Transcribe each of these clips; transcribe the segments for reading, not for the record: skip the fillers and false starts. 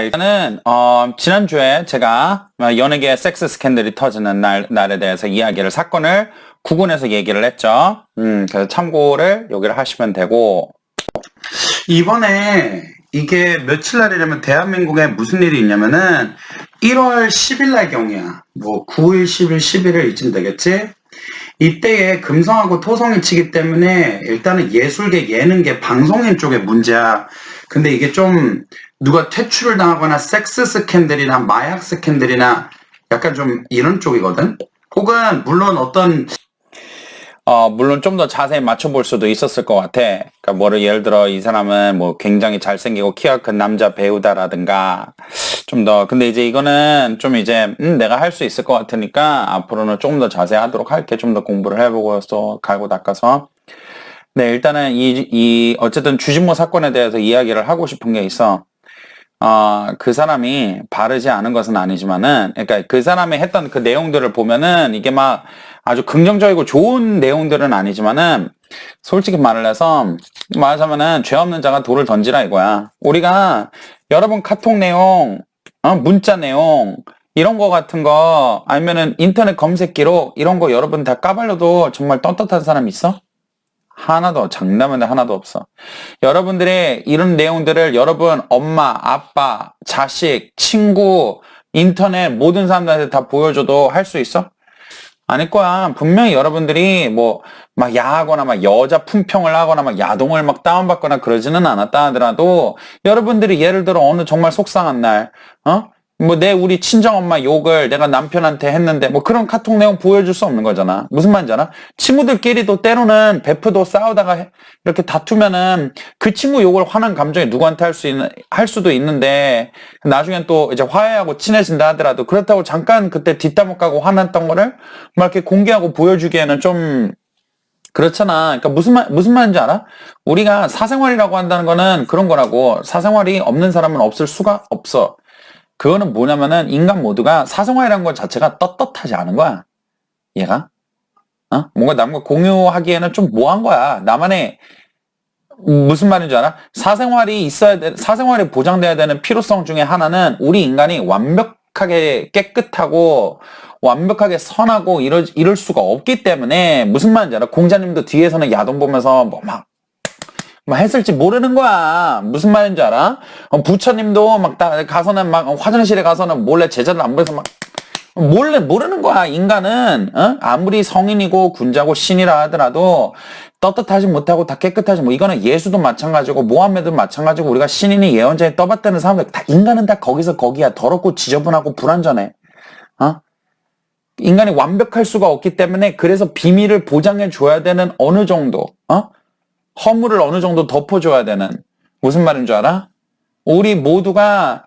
일단은 지난주에 제가 연예계 섹스 스캔들이 터지는 날에 대해서 사건을 구분해서 얘기를 했죠. 그래서 참고를 여기를 하시면 되고, 이번에 이게 며칠 날이냐면 대한민국에 무슨 일이 있냐면은 1월 10일 날 경이야. 뭐 9일, 10일, 11일 이쯤 되겠지? 이때에 금성하고 토성이 치기 때문에 일단은 예술계, 예능계, 방송인 쪽에 문제야. 근데 이게 좀 누가 퇴출을 당하거나 섹스 스캔들이나 마약 스캔들이나 약간 좀 이런 쪽이거든? 혹은 물론 물론 좀 더 자세히 맞춰볼 수도 있었을 것 같아. 그러니까 뭐를 예를 들어 이 사람은 뭐 굉장히 잘생기고 키가 큰 남자 배우다라든가 좀 더, 근데 이제 이거는 좀 이제 내가 할 수 있을 것 같으니까 앞으로는 조금 더 자세히 하도록 할게. 좀 더 공부를 해보고 또 갈고 닦아서. 네, 일단은 어쨌든 주진모 사건에 대해서 이야기를 하고 싶은 게 있어. 그 사람이 바르지 않은 것은 아니지만은, 그러니까 그 사람이 했던 그 내용들을 보면은 이게 막 아주 긍정적이고 좋은 내용들은 아니지만은, 솔직히 말을 해서 말하자면은 죄 없는 자가 돌을 던지라 이거야. 우리가 여러분 카톡 내용, 문자 내용, 이런 거 같은 거, 아니면은 인터넷 검색기로 이런 거 여러분 다 까발려도 정말 떳떳한 사람 있어? 하나도, 장담하는데 하나도 없어. 여러분들의 이런 내용들을 여러분 엄마, 아빠, 자식, 친구, 인터넷 모든 사람들한테 다 보여줘도 할 수 있어? 아닐 거야. 분명히 여러분들이 뭐 막 야하거나 막 여자 품평을 하거나 막 야동을 막 다운받거나 그러지는 않았다 하더라도 여러분들이 예를 들어 어느 정말 속상한 날, 뭐 우리 친정엄마 욕을 내가 남편한테 했는데 뭐 그런 카톡 내용 보여줄 수 없는 거잖아. 무슨 말인지 알아? 친구들끼리도 때로는 베프도 싸우다가 이렇게 다투면은 그 친구 욕을 화난 감정이 누구한테 할 수도 있는데 나중엔 또 이제 화해하고 친해진다 하더라도 그렇다고 잠깐 그때 뒷담화 까고 화났던 거를 막 이렇게 공개하고 보여주기에는 좀 그렇잖아. 그러니까 무슨 말인지 알아? 우리가 사생활이라고 한다는 거는 그런 거라고. 사생활이 없는 사람은 없을 수가 없어. 그거는 뭐냐면은 인간 모두가 사생활이라는 것 자체가 떳떳하지 않은 거야. 얘가? 뭔가 남과 공유하기에는 좀 뭐한 거야. 나만의 무슨 말인지 알아? 사생활이 보장돼야 되는 필요성 중에 하나는 우리 인간이 완벽하게 깨끗하고 완벽하게 선하고 이럴 수가 없기 때문에 무슨 말인지 알아? 공자님도 뒤에서는 야동 보면서 뭐 했을지 모르는 거야. 무슨 말인지 알아? 부처님도 가서는 화장실에 가서는 몰래 제자들 안 보여서 몰래 모르는 거야. 인간은 아무리 성인이고 군자고 신이라 하더라도 떳떳하지 못하고 다 깨끗하지 뭐 이거는 예수도 마찬가지고 모함메도 마찬가지고 우리가 신인이 예언자에 떠받드는 사람들 다 인간은 다 거기서 거기야. 더럽고 지저분하고 불완전해. 인간이 완벽할 수가 없기 때문에 그래서 비밀을 보장해 줘야 되는 어느 정도 허물을 어느 정도 덮어줘야 되는 무슨 말인 줄 알아? 우리 모두가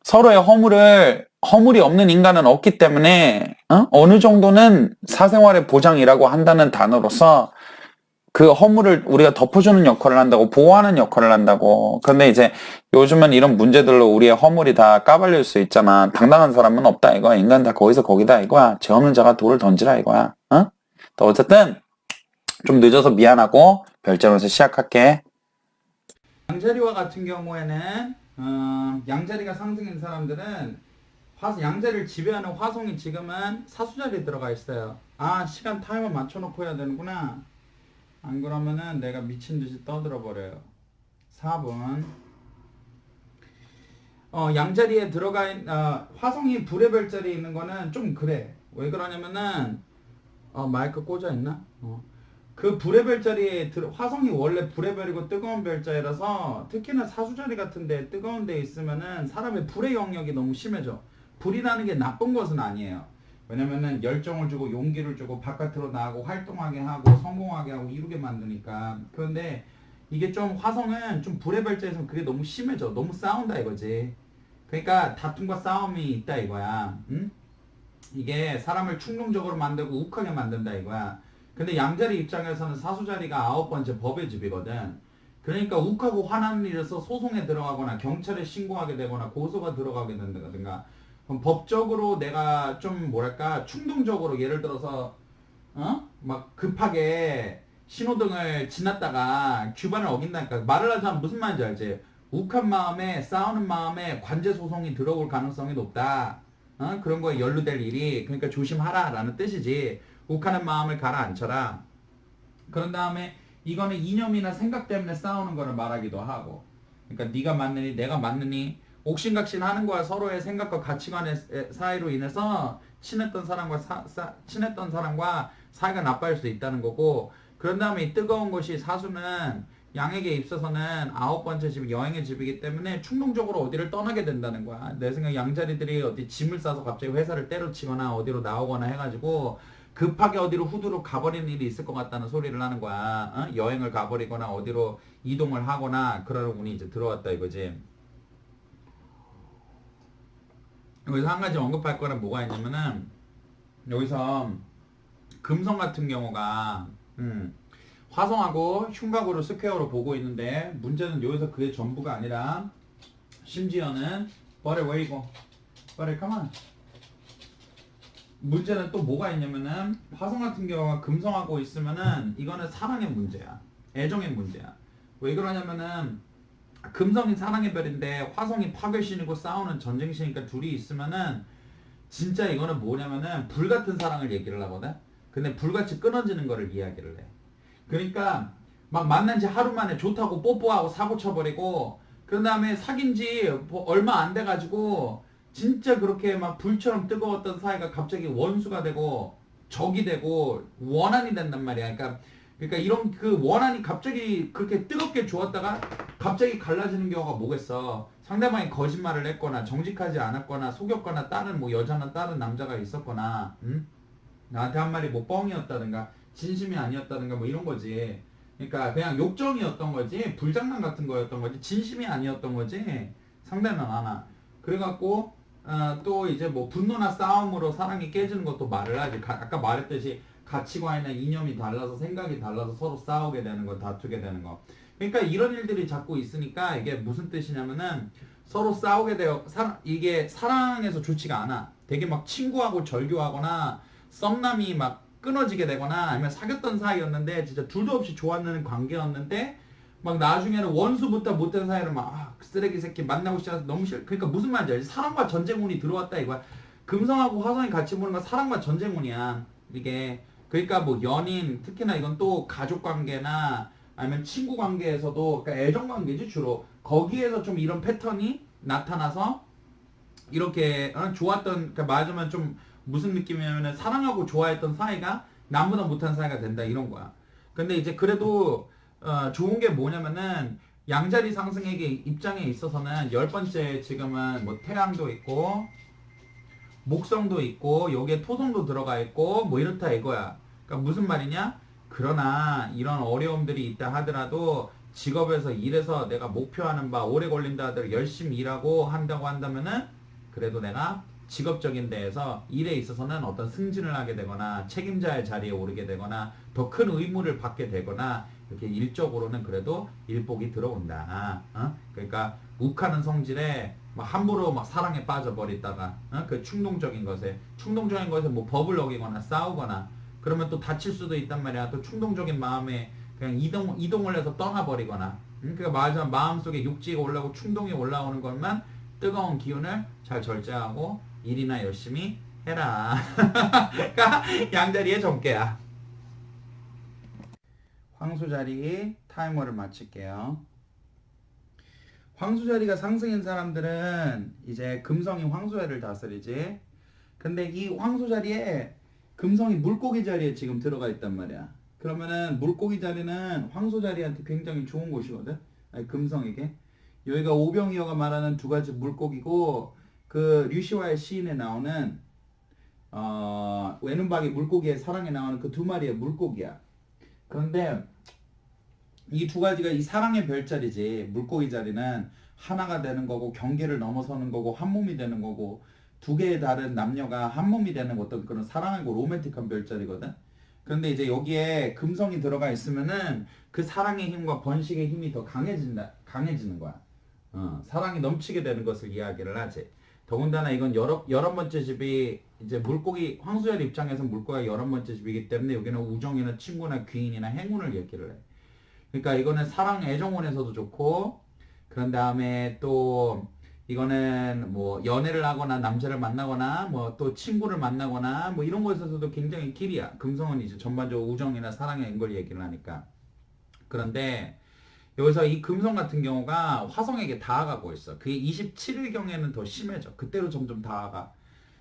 서로의 허물이 없는 인간은 없기 때문에 어느 정도는 사생활의 보장이라고 한다는 단어로서 그 허물을 우리가 덮어주는 역할을 한다고 보호하는 역할을 한다고. 그런데 이제 요즘은 이런 문제들로 우리의 허물이 다 까발릴 수 있잖아. 당당한 사람은 없다 이거야. 인간 다 거기서 거기다 이거야. 죄 없는 자가 돌을 던지라 이거야. 또 어쨌든 좀 늦어서 미안하고 별자리에서 시작할게. 양자리와 같은 경우에는 양자리가 상승인 사람들은 양자리를 지배하는 화성이 지금은 사수자리에 들어가 있어요. 시간 타이머 맞춰놓고 해야 되는구나. 안 그러면은 내가 미친듯이 떠들어 버려요. 4분. 양자리에 들어가 있는 화성이 불의 별자리에 있는 거는 좀 그래. 왜 그러냐면은 마이크 꽂아 있나? 그 불의 별자리에 화성이 원래 불의 별이고 뜨거운 별자리라서 특히나 사수자리 같은데 뜨거운 데 있으면은 사람의 불의 영역이 너무 심해져. 불이라는 게 나쁜 것은 아니에요. 왜냐면은 열정을 주고 용기를 주고 바깥으로 나가고 활동하게 하고 성공하게 하고 이루게 만드니까. 그런데 이게 좀 화성은 좀 불의 별자리에서 그게 너무 심해져. 너무 싸운다 이거지. 그러니까 다툼과 싸움이 있다 이거야. 응? 이게 사람을 충동적으로 만들고 욱하게 만든다 이거야. 근데 양자리 입장에서는 사수자리가 9번째 법의 집이거든. 그러니까 욱하고 화나는 일에서 소송에 들어가거나 경찰에 신고하게 되거나 고소가 들어가게 된다든가 그럼 법적으로 내가 좀 뭐랄까 충동적으로 예를 들어서 막 급하게 신호등을 지났다가 규반을 어긴다니까 말을 하자면 무슨 말인지 알지? 욱한 마음에 싸우는 마음에 관제 소송이 들어올 가능성이 높다. 그런 거에 연루될 일이 그러니까 조심하라라는 뜻이지. 욱하는 마음을 가라앉혀라. 그런 다음에 이거는 이념이나 생각 때문에 싸우는 거를 말하기도 하고. 그러니까 네가 맞느니 내가 맞느니 옥신각신 하는 거야. 서로의 생각과 가치관의 사이로 인해서 친했던 사람과 사이가 나빠질 수 있다는 거고. 그런 다음에 이 뜨거운 것이 사수는 양에게 있어서는 9번째 집 여행의 집이기 때문에 충동적으로 어디를 떠나게 된다는 거야. 내 생각 양자리들이 어디 짐을 싸서 갑자기 회사를 때려치거나 어디로 나오거나 해가지고 급하게 어디로 후두로 가버리는 일이 있을 것 같다는 소리를 하는 거야. 여행을 가버리거나 어디로 이동을 하거나 그러는 운이 이제 들어왔다 이거지. 여기서 한 가지 언급할 거는 뭐가 있냐면은 여기서 금성 같은 경우가 화성하고 흉곽으로 스퀘어로 보고 있는데 문제는 여기서 그게 전부가 아니라 심지어는 버려 왜 이거 버려 가만 문제는 또 뭐가 있냐면은 화성 같은 경우가 금성하고 있으면은 이거는 사랑의 문제야. 애정의 문제야. 왜 그러냐면은 금성이 사랑의 별인데 화성이 파괴신이고 싸우는 전쟁신이니까 둘이 있으면은 진짜 이거는 뭐냐면은 불같은 사랑을 얘기를 하거든. 근데 불같이 끊어지는 거를 이야기를 해. 그러니까 막 만난 지 하루 만에 좋다고 뽀뽀하고 사고 쳐버리고 그런 다음에 사귄 지 얼마 안 돼가지고 진짜 그렇게 막 불처럼 뜨거웠던 사이가 갑자기 원수가 되고 적이 되고 원한이 된단 말이야. 그러니까 이런 그 원한이 갑자기 그렇게 뜨겁게 좋았다가 갑자기 갈라지는 경우가 뭐겠어. 상대방이 거짓말을 했거나 정직하지 않았거나 속였거나 다른 뭐 여자나 다른 남자가 있었거나 나한테 한 말이 뭐 뻥이었다든가 진심이 아니었다든가 뭐 이런 거지. 그러니까 그냥 욕정이었던 거지 불장난 같은 거였던 거지 진심이 아니었던 거지 상대는 하나. 그래갖고 또 이제 뭐 분노나 싸움으로 사랑이 깨지는 것도 말을 하지. 아까 말했듯이 가치관이나 이념이 달라서 생각이 달라서 서로 싸우게 되는 거 다투게 되는 거. 그러니까 이런 일들이 자꾸 있으니까 이게 무슨 뜻이냐면은 서로 싸우게 되어 이게 사랑에서 좋지가 않아. 되게 막 친구하고 절교하거나 썸남이 막 끊어지게 되거나 아니면 사귀었던 사이였는데 진짜 둘도 없이 좋았는 관계였는데 막 나중에는 원수부터 못된 사이를 막 쓰레기 새끼 만나고 시작해서 너무 싫어. 그러니까 무슨 말인지 알지? 사랑과 전쟁운이 들어왔다 이거야. 금성하고 화성이 같이 보는 건 사랑과 전쟁운이야. 이게 그러니까 뭐 연인 특히나 이건 또 가족 관계나 아니면 친구 관계에서도 그러니까 애정 관계지 주로 거기에서 좀 이런 패턴이 나타나서 이렇게 좋았던 그러니까 말하자면 좀 무슨 느낌이냐면은 사랑하고 좋아했던 사이가 남보다 못한 사이가 된다 이런 거야. 근데 이제 그래도 좋은 게 뭐냐면은 양자리 상승에게 입장에 있어서는 10번째 지금은 뭐 태양도 있고 목성도 있고 여기에 토성도 들어가 있고 뭐 이렇다 이거야. 그러니까 무슨 말이냐? 그러나 이런 어려움들이 있다 하더라도 직업에서 일해서 내가 목표하는 바 오래 걸린다 하더라도 열심히 일하고 한다고 한다면은 그래도 내가 직업적인 데에서 일에 있어서는 어떤 승진을 하게 되거나 책임자의 자리에 오르게 되거나 더 큰 의무를 받게 되거나 이렇게 일적으로는 그래도 일복이 들어온다. 그러니까 욱하는 성질에 막 함부로 막 사랑에 빠져버리다가 그 충동적인 것에 뭐 법을 어기거나 싸우거나 그러면 또 다칠 수도 있단 말이야. 또 충동적인 마음에 그냥 이동을 해서 떠나버리거나 그러니까 말하자면 마음속에 육지가 올라오고 충동이 올라오는 것만 뜨거운 기운을 잘 절제하고 일이나 열심히 해라. 그러니까 양자리의 정계야. 황수자리 타이머를 마칠게요. 황수자리가 상승인 사람들은 이제 금성이 황수자리를 다스리지. 근데 이 황수자리에 금성이 물고기 자리에 지금 들어가 있단 말이야. 그러면은 물고기 자리는 황수자리한테 굉장히 좋은 곳이거든. 아니, 금성에게. 여기가 오병이어가 말하는 두 가지 물고기고 그 류시와의 시인에 나오는 외눈박이 물고기의 사랑에 나오는 그 두 마리의 물고기야. 그런데 이 두 가지가 이 사랑의 별자리지. 물고기 자리는 하나가 되는 거고 경계를 넘어서는 거고 한 몸이 되는 거고 두 개의 다른 남녀가 한 몸이 되는 어떤 그런 사랑하고 로맨틱한 별자리거든. 그런데 이제 여기에 금성이 들어가 있으면은 그 사랑의 힘과 번식의 힘이 더 강해지는 거야. 사랑이 넘치게 되는 것을 이야기를 하지. 더군다나 이건 11번째 집이 이제 물고기 황수열 입장에서 물고기가 11번째 집이기 때문에 여기는 우정이나 친구나 귀인이나 행운을 얘기를 해. 그러니까 이거는 사랑 애정원에서도 좋고 그런 다음에 또 이거는 뭐 연애를 하거나 남자를 만나거나 뭐 또 친구를 만나거나 뭐 이런 거에 있어서도 굉장히 길이야. 금성은 이제 전반적으로 우정이나 사랑에 이걸 얘기를 하니까. 그런데 여기서 이 금성 같은 경우가 화성에게 다가가고 있어. 그게 27일경에는 더 심해져. 그때로 점점 다가가.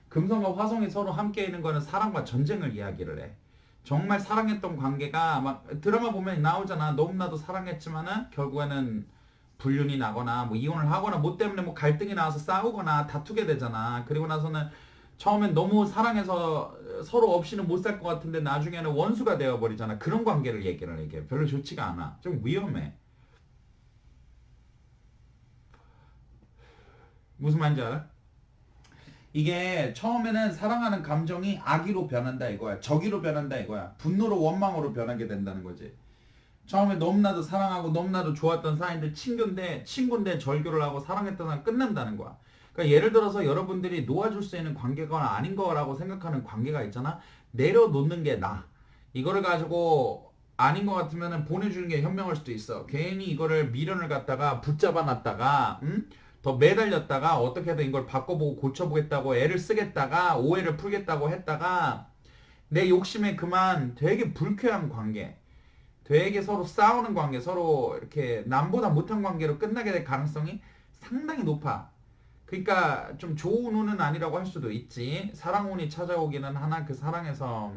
금성과 화성이 서로 함께 있는 거는 사랑과 전쟁을 이야기를 해. 정말 사랑했던 관계가 막 드라마 보면 나오잖아. 너무나도 사랑했지만은 결국에는 불륜이 나거나 뭐 이혼을 하거나 뭐 때문에 뭐 갈등이 나와서 싸우거나 다투게 되잖아. 그리고 나서는 처음엔 너무 사랑해서 서로 없이는 못 살 것 같은데 나중에는 원수가 되어버리잖아. 그런 관계를 얘기를 해. 별로 좋지가 않아. 좀 위험해. 무슨 말인지 알아? 이게 처음에는 사랑하는 감정이 악의로 변한다 이거야. 적의로 변한다 이거야. 분노로 원망으로 변하게 된다는 거지. 처음에 너무나도 사랑하고 너무나도 좋았던 사이인데 친구인데 절교를 하고 사랑했던 사람 끝난다는 거야. 그러니까 예를 들어서 여러분들이 놓아줄 수 있는 관계가 아닌 거라고 생각하는 관계가 있잖아. 내려놓는 게 나. 이거를 가지고 아닌 것 같으면 보내주는 게 현명할 수도 있어. 괜히 이거를 미련을 갖다가 붙잡아 놨다가 더 매달렸다가 어떻게든 이걸 바꿔보고 고쳐보겠다고 애를 쓰겠다가 오해를 풀겠다고 했다가 내 욕심에 그만 되게 불쾌한 관계, 되게 서로 싸우는 관계, 서로 이렇게 남보다 못한 관계로 끝나게 될 가능성이 상당히 높아. 그러니까 좀 좋은 운은 아니라고 할 수도 있지. 사랑운이 찾아오기는 하나 그 사랑에서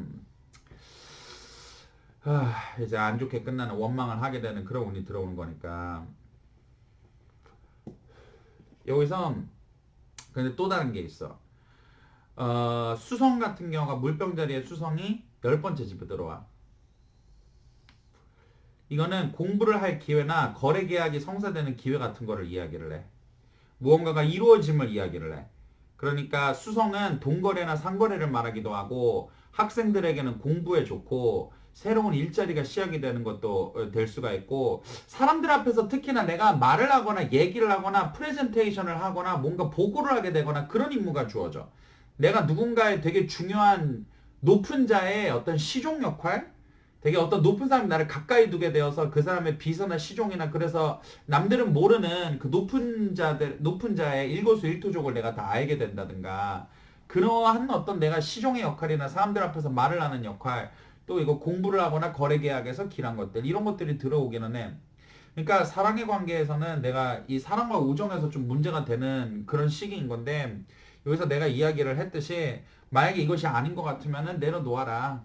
이제 안 좋게 끝나는 원망을 하게 되는 그런 운이 들어오는 거니까. 여기서 근데 또 다른 게 있어. 수성 같은 경우가 물병 자리에 수성이 10번째 집에 들어와. 이거는 공부를 할 기회나 거래 계약이 성사되는 기회 같은 거를 이야기를 해. 무언가가 이루어짐을 이야기를 해. 그러니까 수성은 동거래나 상거래를 말하기도 하고 학생들에게는 공부에 좋고 새로운 일자리가 시작이 되는 것도 될 수가 있고 사람들 앞에서 특히나 내가 말을 하거나 얘기를 하거나 프레젠테이션을 하거나 뭔가 보고를 하게 되거나 그런 임무가 주어져. 내가 누군가의 되게 중요한 높은 자의 어떤 시종 역할? 되게 어떤 높은 사람이 나를 가까이 두게 되어서 그 사람의 비서나 시종이나 그래서 남들은 모르는 그 높은 자의 일거수일투족을 내가 다 알게 된다든가 그러한 어떤 내가 시종의 역할이나 사람들 앞에서 말을 하는 역할 또 이거 공부를 하거나 거래 계약에서 길한 것들 이런 것들이 들어오기는 해. 그러니까 사랑의 관계에서는 내가 이 사랑과 우정에서 좀 문제가 되는 그런 시기인 건데 여기서 내가 이야기를 했듯이 만약에 이것이 아닌 것 같으면은 내려놓아라.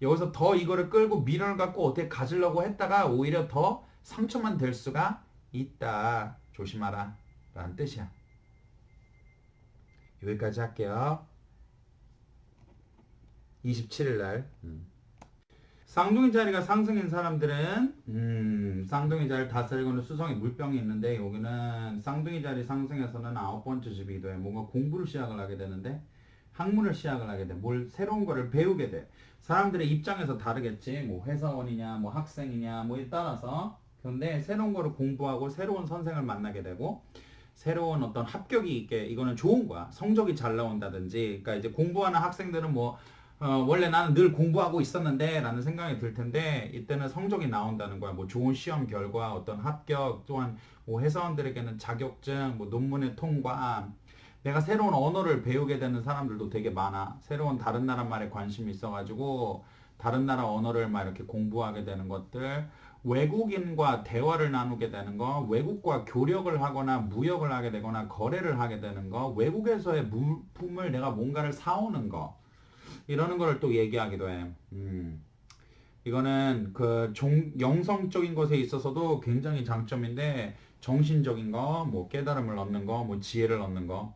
여기서 더 이거를 끌고 미련을 갖고 어떻게 가지려고 했다가 오히려 더 상처만 될 수가 있다. 조심하라. 라는 뜻이야. 여기까지 할게요. 27일 날. 쌍둥이 자리가 상승인 사람들은 쌍둥이 자리를 다스리고는 수성이 물병이 있는데 여기는 쌍둥이 자리 상승에서는 9번째 집이기도 해. 뭔가 공부를 시작을 하게 되는데 학문을 시작을 하게 돼. 뭘 새로운 거를 배우게 돼. 사람들의 입장에서 다르겠지. 뭐 회사원이냐, 뭐 학생이냐, 뭐에 따라서. 그런데 새로운 거를 공부하고 새로운 선생을 만나게 되고 새로운 어떤 합격이 있게 이거는 좋은 거야. 성적이 잘 나온다든지. 그러니까 이제 공부하는 학생들은 뭐 원래 나는 늘 공부하고 있었는데 라는 생각이 들 텐데 이때는 성적이 나온다는 거야. 뭐 좋은 시험 결과, 어떤 합격, 또한 뭐 회사원들에게는 자격증, 뭐 논문의 통과, 내가 새로운 언어를 배우게 되는 사람들도 되게 많아. 새로운 다른 나라 말에 관심이 있어가지고 다른 나라 언어를 막 이렇게 공부하게 되는 것들, 외국인과 대화를 나누게 되는 거, 외국과 교역을 하거나 무역을 하게 되거나 거래를 하게 되는 거, 외국에서의 물품을 내가 뭔가를 사오는 거, 이러는 거를 또 얘기하기도 해. 이거는 그 영성적인 것에 있어서도 굉장히 장점인데 정신적인 거, 뭐 깨달음을 얻는 거, 뭐 지혜를 얻는 거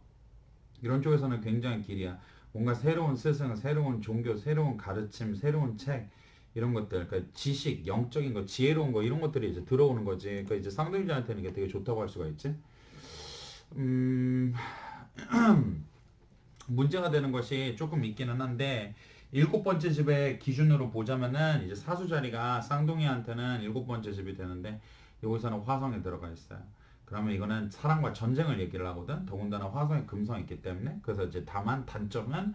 이런 쪽에서는 굉장히 길이야. 뭔가 새로운 스승, 새로운 종교, 새로운 가르침, 새로운 책 이런 것들, 그러니까 지식, 영적인 거, 지혜로운 거 이런 것들이 이제 들어오는 거지. 그러니까 이제 쌍둥이자한테는 이게 되게 좋다고 할 수가 있지. 문제가 되는 것이 조금 있기는 한데 7번째 집의 기준으로 보자면은 이제 사수 자리가 쌍둥이한테는 7번째 집이 되는데 여기서는 화성에 들어가 있어요. 그러면 이거는 사랑과 전쟁을 얘기를 하거든. 더군다나 화성에 금성이 있기 때문에. 그래서 이제 다만 단점은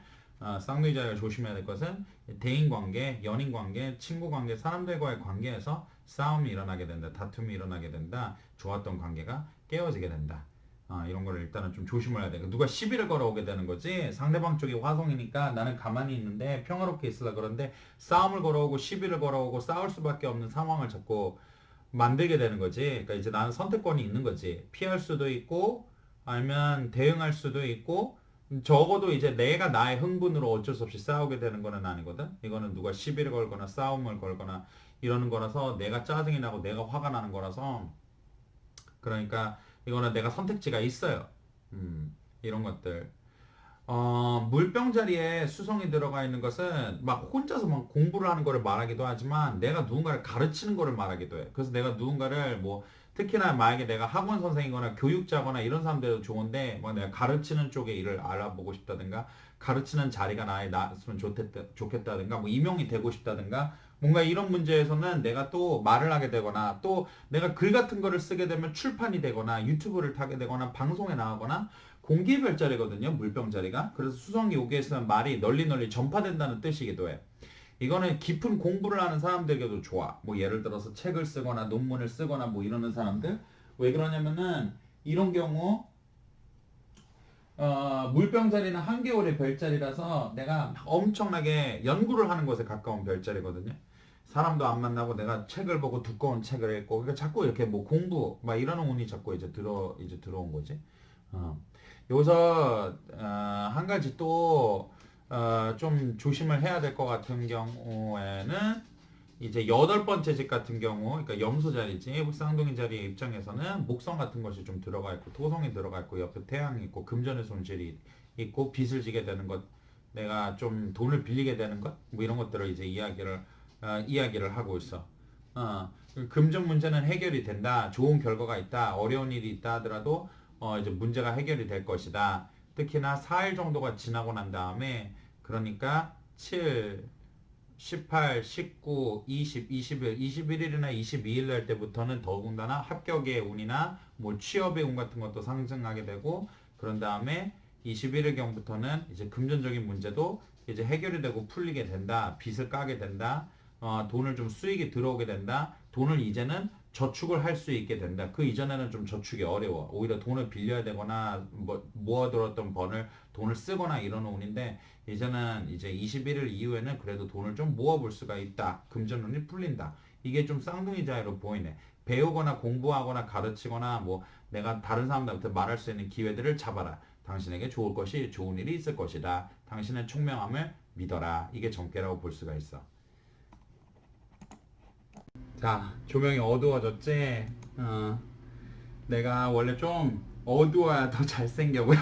쌍둥이 자리가 조심해야 될 것은 대인 관계, 연인 관계, 친구 관계, 사람들과의 관계에서 싸움이 일어나게 된다. 다툼이 일어나게 된다. 좋았던 관계가 깨어지게 된다. 이런 거를 일단은 좀 조심을 해야 돼. 누가 시비를 걸어오게 되는 거지. 상대방 쪽이 화성이니까 나는 가만히 있는데 평화롭게 있으려 그러는데 싸움을 걸어오고 시비를 걸어오고 싸울 수밖에 없는 상황을 자꾸 만들게 되는 거지. 그러니까 이제 나는 선택권이 있는 거지. 피할 수도 있고 아니면 대응할 수도 있고 적어도 이제 내가 나의 흥분으로 어쩔 수 없이 싸우게 되는 거는 아니거든. 이거는 누가 시비를 걸거나 싸움을 걸거나 이러는 거라서 내가 짜증이 나고 내가 화가 나는 거라서 그러니까 이거는 내가 선택지가 있어요. 이런 것들. 물병 자리에 수성이 들어가 있는 것은 막 혼자서 막 공부를 하는 거를 말하기도 하지만 내가 누군가를 가르치는 거를 말하기도 해. 그래서 내가 누군가를 뭐 특히나 만약에 내가 학원 선생이거나 교육자거나 이런 사람들도 좋은데 뭐 내가 가르치는 쪽에 일을 알아보고 싶다든가 가르치는 자리가 나에 나왔으면 좋겠다든가 뭐 임용이 되고 싶다든가 뭔가 이런 문제에서는 내가 또 말을 하게 되거나 또 내가 글 같은 거를 쓰게 되면 출판이 되거나 유튜브를 타게 되거나 방송에 나가거나 공기별자리거든요. 물병자리가. 그래서 수성이 여기에 있으면 말이 널리 전파된다는 뜻이기도 해. 이거는 깊은 공부를 하는 사람들에게도 좋아. 뭐 예를 들어서 책을 쓰거나 논문을 쓰거나 뭐 이러는 사람들. 왜 그러냐면은 이런 경우 물병자리는 한겨울의 별자리라서 내가 막 엄청나게 연구를 하는 것에 가까운 별자리거든요. 사람도 안 만나고 내가 책을 보고 두꺼운 책을 읽고 그러니까 자꾸 이렇게 뭐 공부 막 이러는 운이 자꾸 이제 들어온 거지. 여기서 한 가지 또 좀 조심을 해야 될 것 같은 경우에는 이제 8번째 집 같은 경우 그러니까 염소 자리지 쌍둥이 자리의 입장에서는 목성 같은 것이 좀 들어가 있고 토성이 들어가 있고 옆에 태양이 있고 금전의 손실이 있고 빚을 지게 되는 것 내가 좀 돈을 빌리게 되는 것 뭐 이런 것들을 이제 이야기를 하고 있어. 금전 문제는 해결이 된다. 좋은 결과가 있다. 어려운 일이 있다 하더라도 이제 문제가 해결이 될 것이다. 특히나 4일 정도가 지나고 난 다음에 그러니까 7, 18, 19, 20, 21, 21일이나 22일 날 때부터는 더군다나 합격의 운이나 뭐 취업의 운 같은 것도 상승하게 되고 그런 다음에 21일경부터는 이제 금전적인 문제도 이제 해결이 되고 풀리게 된다. 빚을 까게 된다. 돈을 좀 수익이 들어오게 된다. 돈을 이제는 저축을 할 수 있게 된다. 그 이전에는 좀 저축이 어려워. 오히려 돈을 빌려야 되거나 뭐 모아들었던 돈을 쓰거나 이런 운인데 이제는 이제 21일 이후에는 그래도 돈을 좀 모아볼 수가 있다. 금전운이 풀린다. 이게 좀 쌍둥이 자리로 보이네. 배우거나 공부하거나 가르치거나 뭐 내가 다른 사람들한테 말할 수 있는 기회들을 잡아라. 당신에게 좋은 일이 있을 것이다. 당신의 총명함을 믿어라. 이게 정계라고 볼 수가 있어. 자, 조명이 어두워졌지? 내가 원래 좀 어두워야 더 잘생겨 보여.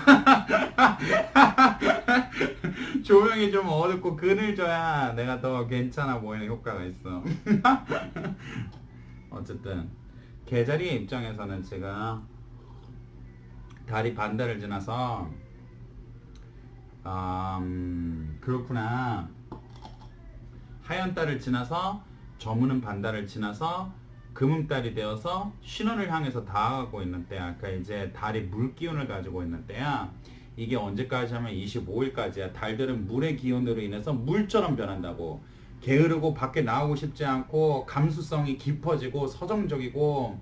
조명이 좀 어둡고 그늘져야 내가 더 괜찮아 보이는 효과가 있어. 어쨌든 개자리의 입장에서는 지금 달이 반달을 지나서 그렇구나. 하얀 달을 지나서 저무는 반달을 지나서 금음달이 되어서 신혼을 향해서 다가가고 있는 때야. 그러니까 이제 달이 물기운을 가지고 있는 때야. 이게 언제까지 하면 25일까지야. 달들은 물의 기운으로 인해서 물처럼 변한다고. 게으르고 밖에 나오고 싶지 않고 감수성이 깊어지고 서정적이고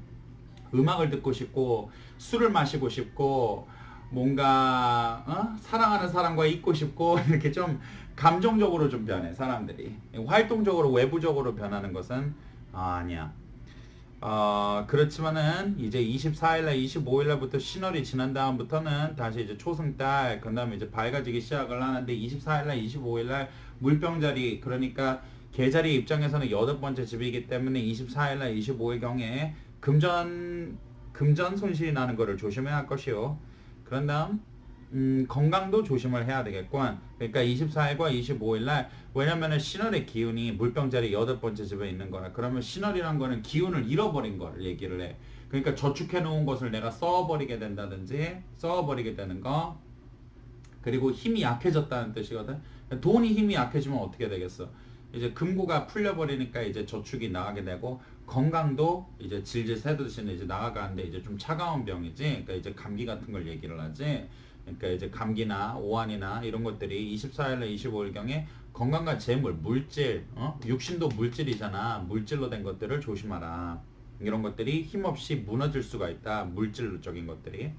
음악을 듣고 싶고 술을 마시고 싶고 뭔가 사랑하는 사람과 있고 싶고 이렇게 좀 감정적으로 좀 변해 사람들이. 활동적으로 외부적으로 변하는 것은 아니야. 그렇지만은 이제 24일날 25일날부터 신월이 지난 다음부터는 다시 이제 초승달 그 다음에 이제 밝아지기 시작을 하는데 24일날 25일날 물병자리 그러니까 개자리 입장에서는 8번째 집이기 때문에 24일날 25일경에 금전 손실이 나는 것을 조심해야 할 것이요. 그런 다음 건강도 조심을 해야 되겠군. 그러니까 24일과 25일날 왜냐면은 신월의 기운이 물병자리 8번째 집에 있는 거라. 그러면 신월이란 거는 기운을 잃어버린 거를 얘기를 해. 그러니까 저축해 놓은 것을 내가 써버리게 된다든지 써버리게 되는 거. 그리고 힘이 약해졌다는 뜻이거든. 돈이 힘이 약해지면 어떻게 되겠어? 이제 금고가 풀려버리니까 이제 저축이 나가게 되고 건강도 이제 질질 새듯이 이제 나아가는데 이제 좀 차가운 병이지. 그러니까 이제 감기 같은 걸 얘기를 하지. 그러니까 이제 감기나 오한이나 이런 것들이 24일날 25일경에 건강과 재물, 물질, 육신도 물질이잖아. 물질로 된 것들을 조심하라. 이런 것들이 힘없이 무너질 수가 있다. 물질적인 것들이.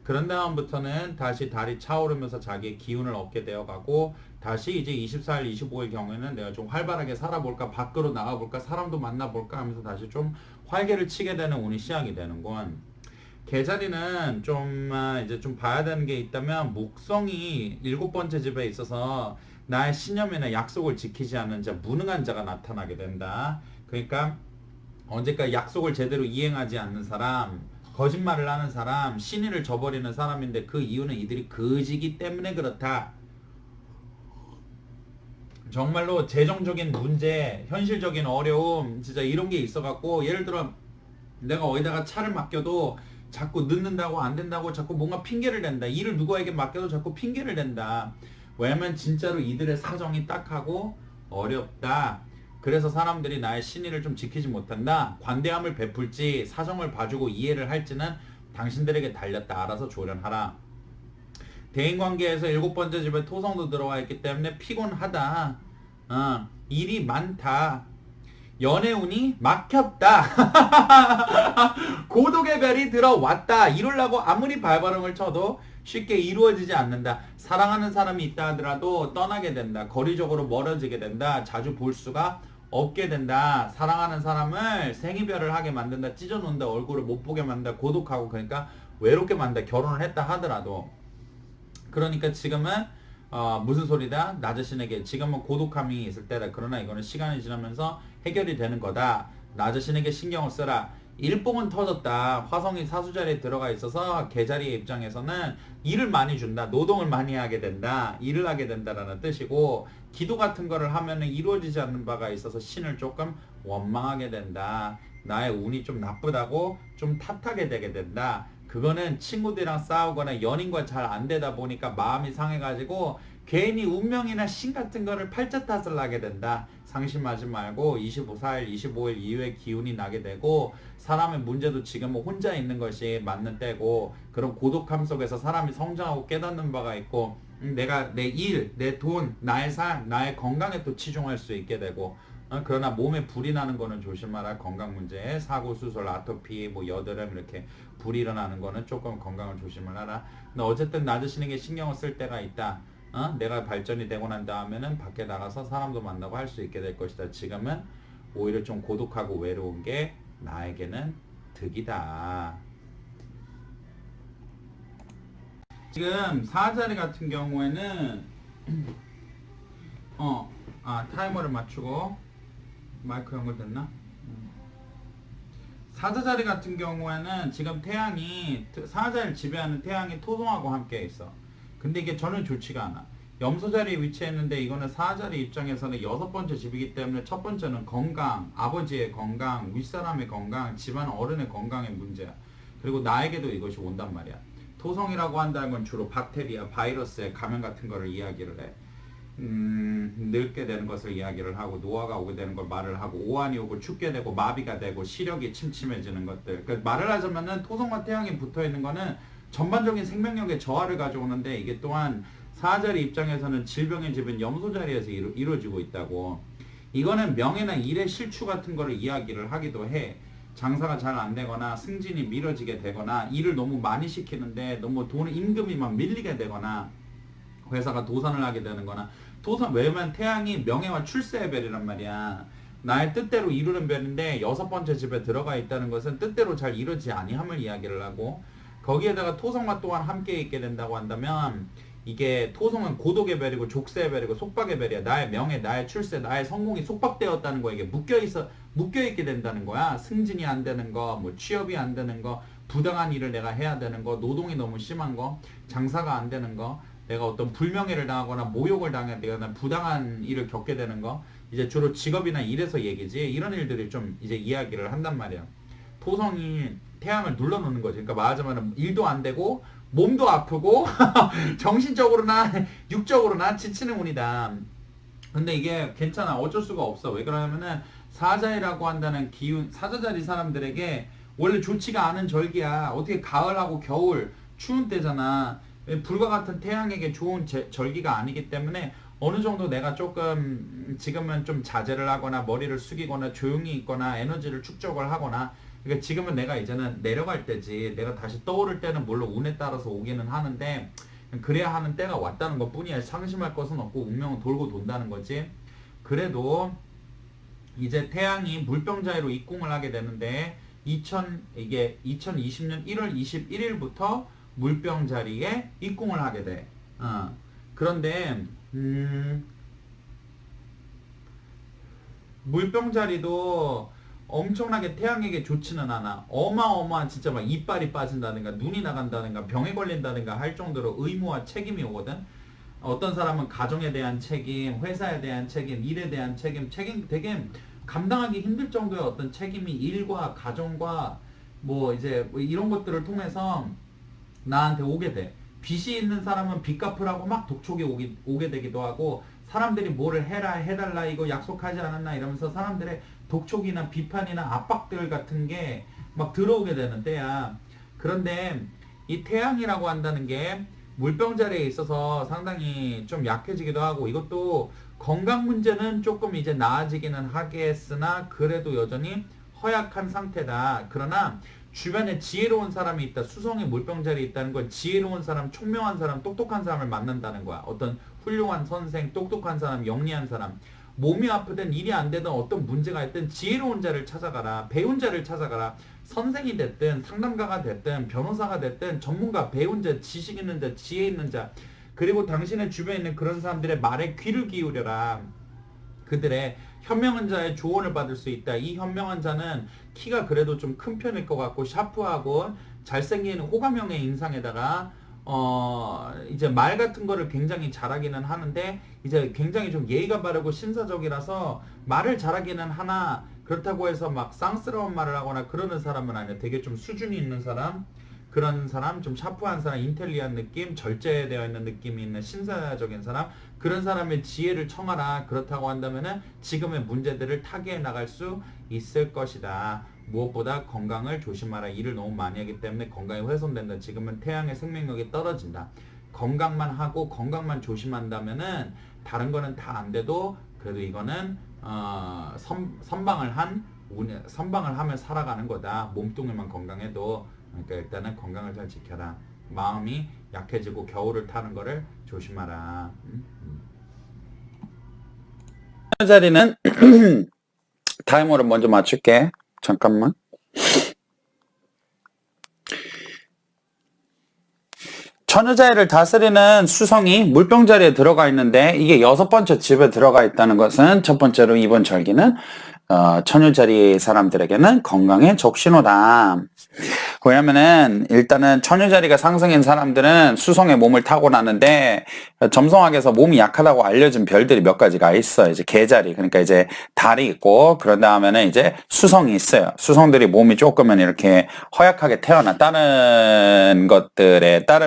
그런 다음부터는 다시 달이 차오르면서 자기의 기운을 얻게 되어가고 다시 이제 24일, 25일 경우에는 내가 좀 활발하게 살아볼까, 밖으로 나가볼까, 사람도 만나볼까 하면서 다시 좀 활개를 치게 되는 운이 시작이 되는군. 계자리는 좀 이제 좀 봐야 되는 게 있다면 목성이 7번째 집에 있어서 나의 신념이나 약속을 지키지 않는 자, 무능한 자가 나타나게 된다. 그러니까 언제까지 약속을 제대로 이행하지 않는 사람, 거짓말을 하는 사람, 신의를 저버리는 사람인데 그 이유는 이들이 거지기 때문에 그렇다. 정말로 재정적인 문제, 현실적인 어려움, 진짜 이런 게 있어갖고 예를 들어 내가 어디다가 차를 맡겨도 자꾸 늦는다고 안 된다고 자꾸 뭔가 핑계를 댄다. 일을 누구에게 맡겨도 자꾸 핑계를 댄다. 왜냐면 진짜로 이들의 사정이 딱하고 어렵다. 그래서 사람들이 나의 신의를 좀 지키지 못한다. 관대함을 베풀지 사정을 봐주고 이해를 할지는 당신들에게 달렸다. 알아서 조련하라. 대인관계에서 7번째 집에 토성도 들어와 있기 때문에 피곤하다. 일이 많다. 연애운이 막혔다. 고독의 별이 들어왔다. 이루려고 아무리 발걸음을 쳐도 쉽게 이루어지지 않는다. 사랑하는 사람이 있다 하더라도 떠나게 된다. 거리적으로 멀어지게 된다. 자주 볼 수가 없게 된다. 사랑하는 사람을 생이별을 하게 만든다. 찢어놓는다. 얼굴을 못 보게 만든다. 고독하고 그러니까 외롭게 만든다. 결혼을 했다 하더라도. 그러니까 지금은 무슨 소리다? 나 자신에게 지금은 고독함이 있을 때다. 그러나 이거는 시간이 지나면서 해결이 되는 거다. 나 자신에게 신경을 써라. 일봉은 터졌다. 화성이 사수자리에 들어가 있어서 계자리의 입장에서는 일을 많이 준다. 노동을 많이 하게 된다. 일을 하게 된다라는 뜻이고 기도 같은 거를 하면은 이루어지지 않는 바가 있어서 신을 조금 원망하게 된다. 나의 운이 좀 나쁘다고 좀 탓하게 되게 된다. 그거는 친구들이랑 싸우거나 연인과 잘 안 되다 보니까 마음이 상해가지고 괜히 운명이나 신 같은 거를 팔자 탓을 하게 된다. 상심하지 말고 24일, 25일 이후에 기운이 나게 되고 사람의 문제도 지금은 혼자 있는 것이 맞는 때고 그런 고독함 속에서 사람이 성장하고 깨닫는 바가 있고 내가 내 일, 내 돈, 나의 삶, 나의 건강에 또 치중할 수 있게 되고 그러나 몸에 불이 나는 거는 조심하라. 건강 문제, 사고, 수술, 아토피, 뭐 여드름 이렇게 불이 일어나는 거는 조금 건강을 조심을 하라. 근데 어쨌든 나 자신에게 신경을 쓸 때가 있다. 내가 발전이 되고 난 다음에는 밖에 나가서 사람도 만나고 할 수 있게 될 것이다. 지금은 오히려 좀 고독하고 외로운 게 나에게는 득이다. 지금 사자리 같은 경우에는 타이머를 맞추고 마이크 연결됐나? 사자자리 같은 경우에는 지금 태양이 사자를 지배하는 태양이 토성하고 함께 있어. 근데 이게 전혀 좋지가 않아. 염소자리에 위치했는데 이거는 사자리 입장에서는 6번째 집이기 때문에 첫 번째는 건강, 아버지의 건강, 윗사람의 건강, 집안 어른의 건강의 문제야. 그리고 나에게도 이것이 온단 말이야. 토성이라고 한다는 건 주로 박테리아, 바이러스의 감염 같은 거를 이야기를 해. 늙게 되는 것을 이야기를 하고 노화가 오게 되는 걸 말을 하고 오한이 오고 죽게 되고 마비가 되고 시력이 침침해지는 것들. 그러니까 말을 하자면은 토성과 태양이 붙어 있는 거는 전반적인 생명력의 저하를 가져오는데 이게 또한 사자리 입장에서는 질병의 집은 염소자리에서 이루어지고 있다고. 이거는 명예나 일의 실추 같은 거를 이야기를 하기도 해. 장사가 잘 안 되거나 승진이 미뤄지게 되거나 일을 너무 많이 시키는데 너무 돈 임금이 막 밀리게 되거나 회사가 도산을 하게 되는 거나 도산. 왜냐면 태양이 명예와 출세의 별이란 말이야. 나의 뜻대로 이루는 별인데 6번째 집에 들어가 있다는 것은 뜻대로 잘 이루지 아니함을 이야기를 하고 거기에다가 토성과 또한 함께 있게 된다고 한다면 이게 토성은 고독의 별이고 족쇄의 별이고 속박의 별이야. 나의 명예, 나의 출세, 나의 성공이 속박되었다는 거야. 이게 묶여있게 된다는 거야. 승진이 안 되는 거, 뭐 취업이 안 되는 거, 부당한 일을 내가 해야 되는 거, 노동이 너무 심한 거, 장사가 안 되는 거, 내가 어떤 불명예를 당하거나 모욕을 당하거나 부당한 일을 겪게 되는 거, 이제 주로 직업이나 일에서 얘기지. 이런 일들이 좀 이제 이야기를 한단 말이야. 토성이 태양을 눌러놓는 거지. 그러니까 말하자면 일도 안 되고 몸도 아프고 정신적으로나 육적으로나 지치는 운이다. 근데 이게 괜찮아. 어쩔 수가 없어. 왜 그러냐면은 사자이라고 한다는 기운, 사자 자리 사람들에게 원래 좋지가 않은 절기야. 어떻게 가을하고 겨울 추운 때잖아. 불과 같은 태양에게 좋은 절기가 아니기 때문에 어느 정도 내가 조금 지금은 좀 자제를 하거나 머리를 숙이거나 조용히 있거나 에너지를 축적을 하거나, 그러니까 지금은 내가 이제는 내려갈 때지, 내가 다시 떠오를 때는 물론 운에 따라서 오기는 하는데 그래야 하는 때가 왔다는 것 뿐이야. 상심할 것은 없고 운명은 돌고 돈다는 거지. 그래도 이제 태양이 물병자리로 입궁을 하게 되는데 이게 2020년 1월 21일부터 물병자리에 입궁을 하게 돼. 그런데 물병자리도 엄청나게 태양에게 좋지는 않아. 어마어마한 진짜 막 이빨이 빠진다든가 눈이 나간다든가 병에 걸린다든가 할 정도로 의무와 책임이 오거든. 어떤 사람은 가정에 대한 책임, 회사에 대한 책임, 일에 대한 책임 되게 감당하기 힘들 정도의 어떤 책임이 일과 가정과 뭐 이제 뭐 이런 것들을 통해서 나한테 오게 돼. 빚이 있는 사람은 빚 갚으라고 막 독촉이 오게 되기도 하고, 사람들이 뭐를 해라 해달라 이거 약속하지 않았나 이러면서 사람들의 독촉이나 비판이나 압박들 같은 게 막 들어오게 되는 때야. 그런데 이 태양이라고 한다는 게 물병자리에 있어서 상당히 좀 약해지기도 하고, 이것도 건강 문제는 조금 이제 나아지기는 하겠으나 그래도 여전히 허약한 상태다. 그러나 주변에 지혜로운 사람이 있다. 수성의 물병자리에 있다는 건 지혜로운 사람, 총명한 사람, 똑똑한 사람을 만난다는 거야. 어떤 훌륭한 선생, 똑똑한 사람, 영리한 사람. 몸이 아프든 일이 안 되든 어떤 문제가 있든 지혜로운 자를 찾아가라. 배운 자를 찾아가라. 선생이 됐든 상담가가 됐든 변호사가 됐든 전문가, 배운 자, 지식 있는 자, 지혜 있는 자. 그리고 당신의 주변에 있는 그런 사람들의 말에 귀를 기울여라. 그들의 현명한 자의 조언을 받을 수 있다. 이 현명한 자는 키가 그래도 좀 큰 편일 것 같고 샤프하고 잘생긴 호감형의 인상에다가 이제 말 같은 거를 굉장히 잘하기는 하는데 이제 굉장히 좀 예의가 바르고 신사적이라서 말을 잘하기는 하나, 그렇다고 해서 막 쌍스러운 말을 하거나 그러는 사람은 아니야. 되게 좀 수준이 있는 사람, 그런 사람, 좀 샤프한 사람, 인텔리한 느낌, 절제되어 있는 느낌이 있는 신사적인 사람, 그런 사람의 지혜를 청하라. 그렇다고 한다면은 지금의 문제들을 타개해 나갈 수 있을 것이다. 무엇보다 건강을 조심하라. 일을 너무 많이 하기 때문에 건강이 훼손된다. 지금은 태양의 생명력이 떨어진다. 건강만 하고 건강만 조심한다면은 다른 거는 다 안 돼도 그래도 이거는 선방을 하며 살아가는 거다. 몸뚱이만 건강해도. 그러니까 일단은 건강을 잘 지켜라. 마음이 약해지고 겨울을 타는 거를 조심하라. 자리는 타이머를 먼저 맞출게. 잠깐만. 처녀자리를 다스리는 수성이 물병자리에 들어가 있는데 이게 6번째 집에 들어가 있다는 것은 첫 번째로 이번 절기는 처녀자리 사람들에게는 건강의 적신호다. 왜냐면은 일단은 처녀자리가 상승인 사람들은 수성의 몸을 타고 나는데 점성학에서 몸이 약하다고 알려진 별들이 몇 가지가 있어요. 이제 개자리, 그러니까 이제 달이 있고, 그런 다음에는 이제 수성이 있어요. 수성들이 몸이 조금은 이렇게 허약하게 태어나 다른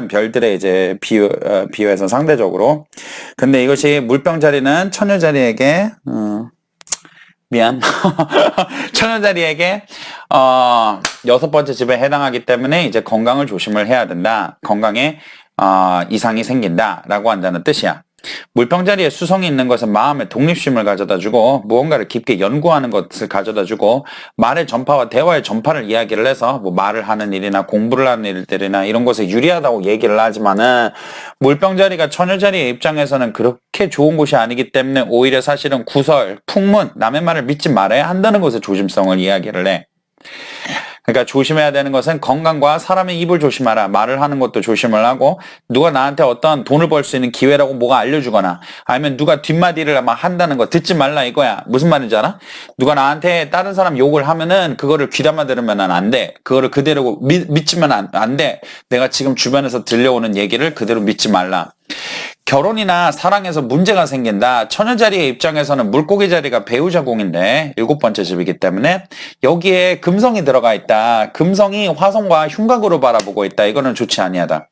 별들의 이제 비유해서 상대적으로. 근데 이것이 물병자리는 처녀자리에게 미안. 처녀자리에게 6번째 집에 해당하기 때문에 이제 건강을 조심을 해야 된다. 건강에 이상이 생긴다라고 한다는 뜻이야. 물병자리에 수성이 있는 것은 마음의 독립심을 가져다주고 무언가를 깊게 연구하는 것을 가져다주고 말의 전파와 대화의 전파를 이야기를 해서 뭐 말을 하는 일이나 공부를 하는 일들이나 이런 것에 유리하다고 얘기를 하지만은 물병자리가 처녀자리의 입장에서는 그렇게 좋은 곳이 아니기 때문에 오히려 사실은 구설, 풍문, 남의 말을 믿지 말아야 한다는 것에 조심성을 이야기를 해. 그러니까 조심해야 되는 것은 건강과 사람의 입을 조심하라. 말을 하는 것도 조심을 하고, 누가 나한테 어떤 돈을 벌 수 있는 기회라고 뭐가 알려주거나 아니면 누가 뒷마디를 막 한다는 거 듣지 말라 이거야. 무슨 말인지 알아? 누가 나한테 다른 사람 욕을 하면은 그거를 귀담아 들으면 안 돼. 그거를 그대로 믿지면 안 돼. 내가 지금 주변에서 들려오는 얘기를 그대로 믿지 말라. 결혼이나 사랑에서 문제가 생긴다. 처녀자리의 입장에서는 물고기 자리가 배우자궁인데 7번째 집이기 때문에 여기에 금성이 들어가 있다. 금성이 화성과 흉곽으로 바라보고 있다. 이거는 좋지 아니하다.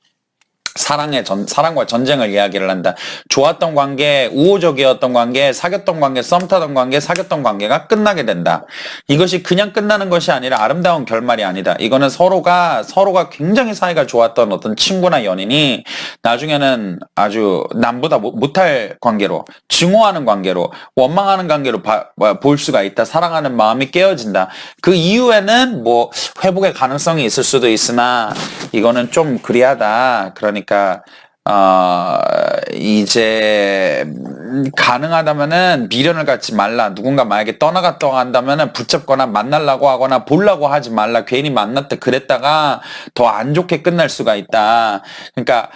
사랑과 전쟁을 이야기를 한다. 좋았던 관계, 우호적이었던 관계, 사귀었던 관계, 썸 타던 관계, 사귀었던 관계가 끝나게 된다. 이것이 그냥 끝나는 것이 아니라 아름다운 결말이 아니다. 이거는 서로가 굉장히 사이가 좋았던 어떤 친구나 연인이 나중에는 아주 남보다 못할 관계로, 증오하는 관계로, 원망하는 관계로 볼 수가 있다. 사랑하는 마음이 깨어진다. 그 이후에는 뭐 회복의 가능성이 있을 수도 있으나 이거는 좀 그리하다. 그러니까 이제 가능하다면은 미련을 갖지 말라. 누군가 만약에 떠나갔다고 한다면은 붙잡거나 만나려고 하거나 보려고 하지 말라. 괜히 만났다 그랬다가 더 안 좋게 끝날 수가 있다. 그러니까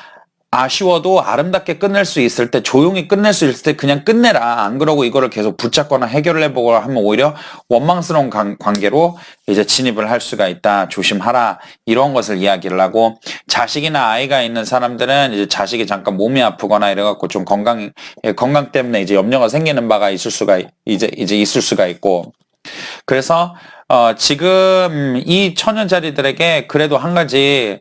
아쉬워도 아름답게 끝낼 수 있을 때, 조용히 끝낼 수 있을 때 그냥 끝내라. 안 그러고 이거를 계속 붙잡거나 해결을 해보거나 하면 오히려 원망스러운 관계로 이제 진입을 할 수가 있다. 조심하라. 이런 것을 이야기를 하고, 자식이나 아이가 있는 사람들은 이제 자식이 잠깐 몸이 아프거나 이래갖고 좀 건강 때문에 이제 염려가 생기는 바가 있을 수가 있고, 그래서 지금 이 처녀자리들에게 그래도 한 가지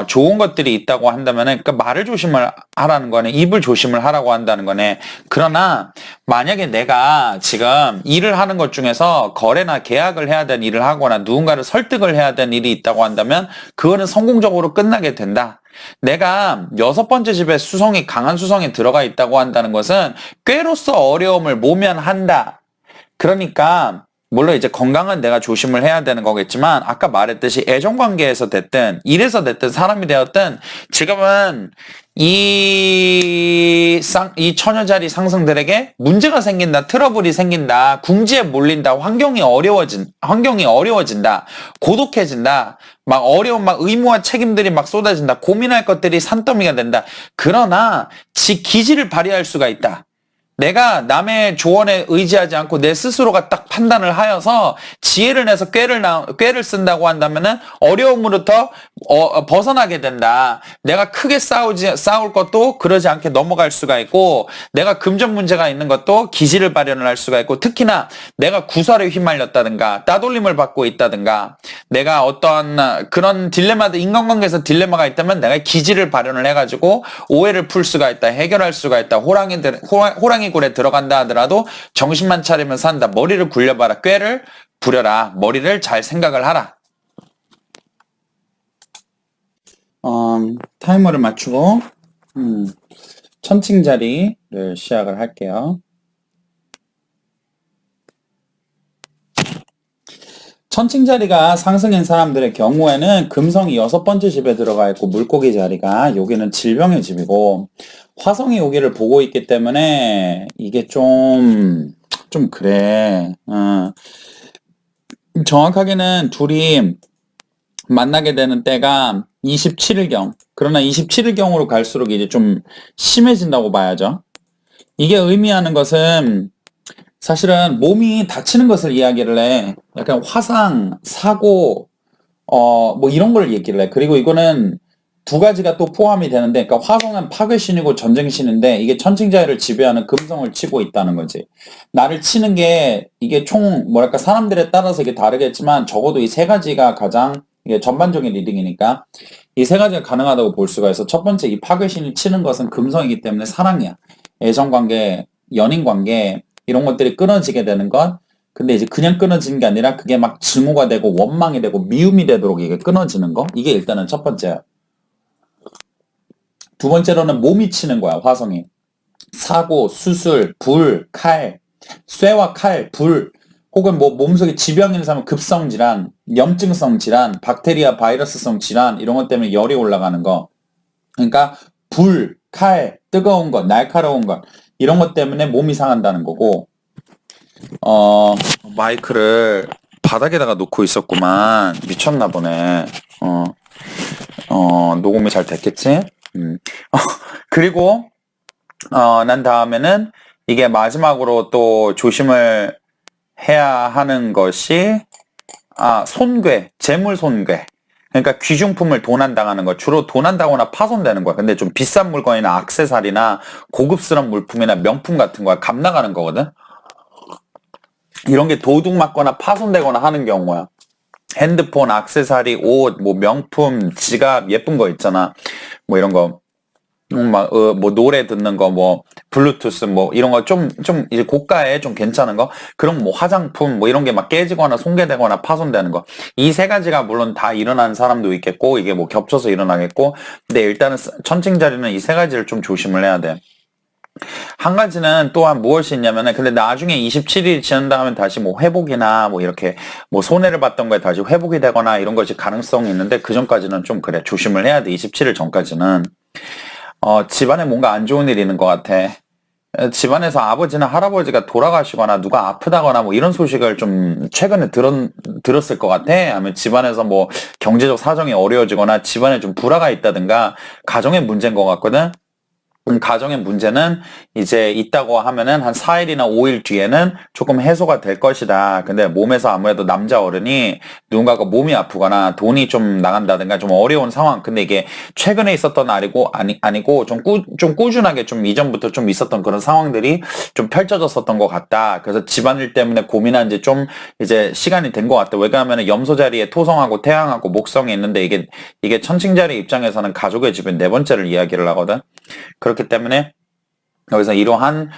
좋은 것들이 있다고 한다면은, 그러니까 말을 조심을 하라는 거네. 입을 조심을 하라고 한다는 거네. 그러나 만약에 내가 지금 일을 하는 것 중에서 거래나 계약을 해야 되는 일을 하거나 누군가를 설득을 해야 되는 일이 있다고 한다면 그거는 성공적으로 끝나게 된다. 내가 6번째 집에 강한 수성이 들어가 있다고 한다는 것은 꾀로서 어려움을 모면한다. 그러니까 물론 이제 건강은 내가 조심을 해야 되는 거겠지만, 아까 말했듯이 애정관계에서 됐든 일에서 됐든 사람이 되었든 지금은 이 처녀자리 상승들에게 문제가 생긴다, 트러블이 생긴다, 궁지에 몰린다, 환경이 어려워진다, 고독해진다, 막 의무와 책임들이 막 쏟아진다, 고민할 것들이 산더미가 된다. 그러나 기지를 발휘할 수가 있다. 내가 남의 조언에 의지하지 않고 내 스스로가 딱 판단을 하여서 지혜를 내서 꾀를 쓴다고 한다면은 어려움으로부터 벗어나게 된다. 내가 크게 싸울 것도 그러지 않게 넘어갈 수가 있고, 내가 금전 문제가 있는 것도 기지를 발현을 할 수가 있고, 특히나 내가 구설에 휘말렸다든가 따돌림을 받고 있다든가 내가 어떤 그런 인간관계에서 딜레마가 있다면 내가 기지를 발현을 해가지고 오해를 풀 수가 있다. 해결할 수가 있다. 호랑이 굴에 들어간다 하더라도 정신만 차리면 산다. 머리를 굴려봐라. 꾀를 부려라. 머리를 잘 생각을 하라. 타이머를 맞추고 천칭자리를 시작을 할게요. 천칭자리가 상승인 사람들의 경우에는 금성이 6번째 집에 들어가 있고, 물고기 자리가 여기는 질병의 집이고, 화성이 여기를 보고 있기 때문에 이게 좀 그래. 정확하게는 둘이 만나게 되는 때가 27일경. 그러나 27일경으로 갈수록 이제 좀 심해진다고 봐야죠. 이게 의미하는 것은 사실은 몸이 다치는 것을 이야기를 해. 약간 화상, 사고, 뭐 이런 걸 얘기를 해. 그리고 이거는 두 가지가 또 포함이 되는데, 그러니까 화성은 파괴 신이고 전쟁 신인데 이게 천칭자리를 지배하는 금성을 치고 있다는 거지. 나를 치는 게 이게 사람들에 따라서 이게 다르겠지만 적어도 이 세 가지가 가장 이게 전반적인 리딩이니까 이 세 가지가 가능하다고 볼 수가 있어. 첫 번째, 이 파괴 신이 치는 것은 금성이기 때문에 사랑이야. 애정관계, 연인관계 이런 것들이 끊어지게 되는 것. 근데 이제 그냥 끊어지는 게 아니라 그게 막 증오가 되고 원망이 되고 미움이 되도록 이게 끊어지는 거. 이게 일단은 첫 번째야. 두 번째로는 몸이 치는 거야, 화성이. 사고, 수술, 불, 칼, 쇠와 칼, 불, 혹은 뭐 몸속에 지병이 있는 사람은 급성 질환, 염증성 질환, 박테리아, 바이러스성 질환 이런 것 때문에 열이 올라가는 거. 그러니까 불, 칼, 뜨거운 것, 날카로운 것 이런 것 때문에 몸이 상한다는 거고. 마이크를 바닥에다가 놓고 있었구만. 미쳤나 보네. 녹음이 잘 됐겠지? 그리고 난 다음에는 이게 마지막으로 또 조심을 해야 하는 것이 손괴, 재물 손괴. 그러니까 귀중품을 도난당하는 거. 주로 도난당하거나 파손되는 거야. 근데 좀 비싼 물건이나 액세서리나 고급스러운 물품이나 명품 같은 거야. 값 나가는 거거든. 이런 게 도둑 맞거나 파손되거나 하는 경우야. 핸드폰, 액세서리, 옷, 뭐 명품, 지갑, 예쁜 거 있잖아. 뭐 이런 거. 뭐 노래 듣는 거, 뭐 블루투스 뭐 이런 거 좀 이제 고가에 좀 괜찮은 거, 그런 뭐 화장품 뭐 이런 게 막 깨지거나 손괴되거나 파손되는 거, 이 세 가지가 물론 다 일어나는 사람도 있겠고 이게 뭐 겹쳐서 일어나겠고, 근데 일단은 천칭자리는 이 세 가지를 좀 조심을 해야 돼. 한 가지는 또한 무엇이 있냐면은, 근데 나중에 27일이 지난다 하면 다시 뭐 회복이나 뭐 이렇게 뭐 손해를 봤던 거에 다시 회복이 되거나 이런 것이 가능성이 있는데, 그 전까지는 좀 그래, 조심을 해야 돼. 27일 전까지는. 집안에 뭔가 안 좋은 일이 있는 것 같아. 집안에서 아버지나 할아버지가 돌아가시거나 누가 아프다거나 뭐 이런 소식을 좀 최근에 들었을 것 같아. 아니면 집안에서 뭐 경제적 사정이 어려워지거나 집안에 좀 불화가 있다든가 가정의 문제인 것 같거든. 가정의 문제는 이제 있다고 하면은 한 4일이나 5일 뒤에는 조금 해소가 될 것이다. 근데 몸에서 아무래도 남자 어른이 누군가가 몸이 아프거나 돈이 좀 나간다든가 좀 어려운 상황. 근데 이게 최근에 있었던 아니고 좀 꾸준하게 좀 이전부터 좀 있었던 그런 상황들이 좀 펼쳐졌었던 것 같다. 그래서 집안일 때문에 고민한 지 좀 이제 시간이 된 것 같다. 왜냐하면 염소 자리에 토성하고 태양하고 목성이 있는데 이게 천칭 자리 입장에서는 가족의 집인 네 번째를 이야기를 하거든. 그렇기 때문에 여기서 이러한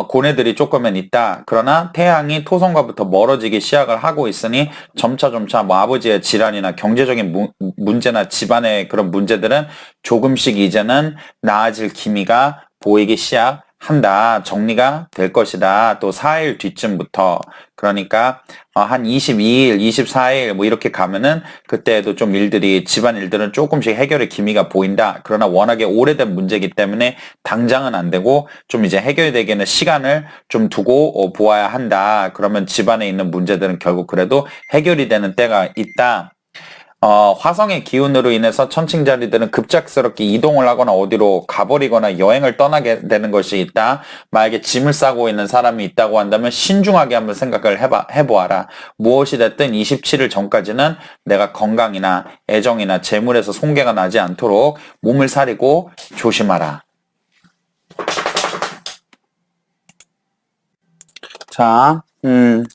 고뇌들이 조금은 있다. 그러나 태양이 토성과부터 멀어지기 시작을 하고 있으니 점차 뭐 아버지의 질환이나 경제적인 문제나 집안의 그런 문제들은 조금씩 이제는 나아질 기미가 보이기 시작한다. 정리가 될 것이다. 또 4일 뒤쯤부터. 그러니까 한 22일, 24일 뭐 이렇게 가면은 그때도 좀 집안 일들은 조금씩 해결의 기미가 보인다. 그러나 워낙에 오래된 문제이기 때문에 당장은 안 되고 좀 이제 해결되기에는 시간을 좀 두고 보아야 한다. 그러면 집안에 있는 문제들은 결국 그래도 해결이 되는 때가 있다. 화성의 기운으로 인해서 천칭자리들은 급작스럽게 이동을 하거나 어디로 가버리거나 여행을 떠나게 되는 것이 있다. 만약에 짐을 싸고 있는 사람이 있다고 한다면 신중하게 한번 생각을 해보아라. 무엇이 됐든 27일 전까지는 내가 건강이나 애정이나 재물에서 손괴가 나지 않도록 몸을 사리고 조심하라. 자,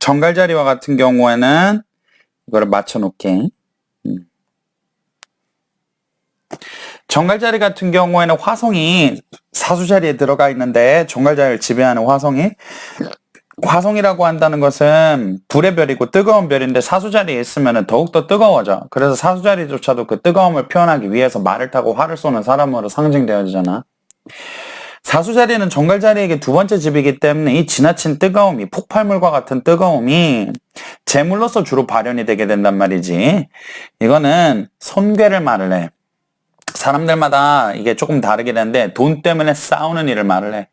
정갈자리와 같은 경우에는 이거를 맞춰놓게. 정갈자리 같은 경우에는 화성이 사수자리에 들어가 있는데, 정갈자리를 지배하는 화성이라고 한다는 것은 불의 별이고 뜨거운 별인데 사수자리에 있으면 더욱더 뜨거워져. 그래서 사수자리조차도 그 뜨거움을 표현하기 위해서 말을 타고 활을 쏘는 사람으로 상징되어지잖아. 사수자리는 정갈자리에게 두 번째 집이기 때문에 이 지나친 뜨거움이, 폭발물과 같은 뜨거움이 재물로서 주로 발현이 되게 된단 말이지. 이거는 손괴를 말을 해. 사람들마다 이게 조금 다르게 되는데, 돈 때문에 싸우는 일을 말을 해.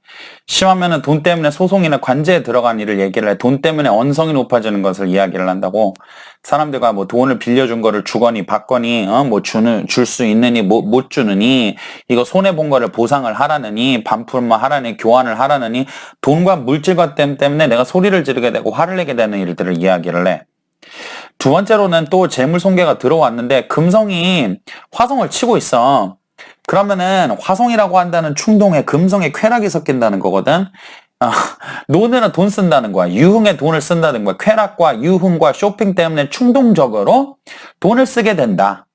심하면은 돈 때문에 소송이나 관제에 들어간 일을 얘기를 해. 돈 때문에 언성이 높아지는 것을 이야기를 한다고. 사람들과 뭐 돈을 빌려준 거를 주거니 받거니, 줄 수 있느니 못 주느니, 이거 손해본 거를 보상을 하라느니, 반품을 하라니, 교환을 하라느니, 돈과 물질과 때문에 내가 소리를 지르게 되고 화를 내게 되는 일들을 이야기를 해. 두 번째로는 또 재물 손괴가 들어왔는데 금성이 화성을 치고 있어. 그러면은 화성이라고 한다는 충동에 금성의 쾌락이 섞인다는 거거든. 노느라 돈 쓴다는 거야. 유흥에 돈을 쓴다는 거야. 쾌락과 유흥과 쇼핑 때문에 충동적으로 돈을 쓰게 된다.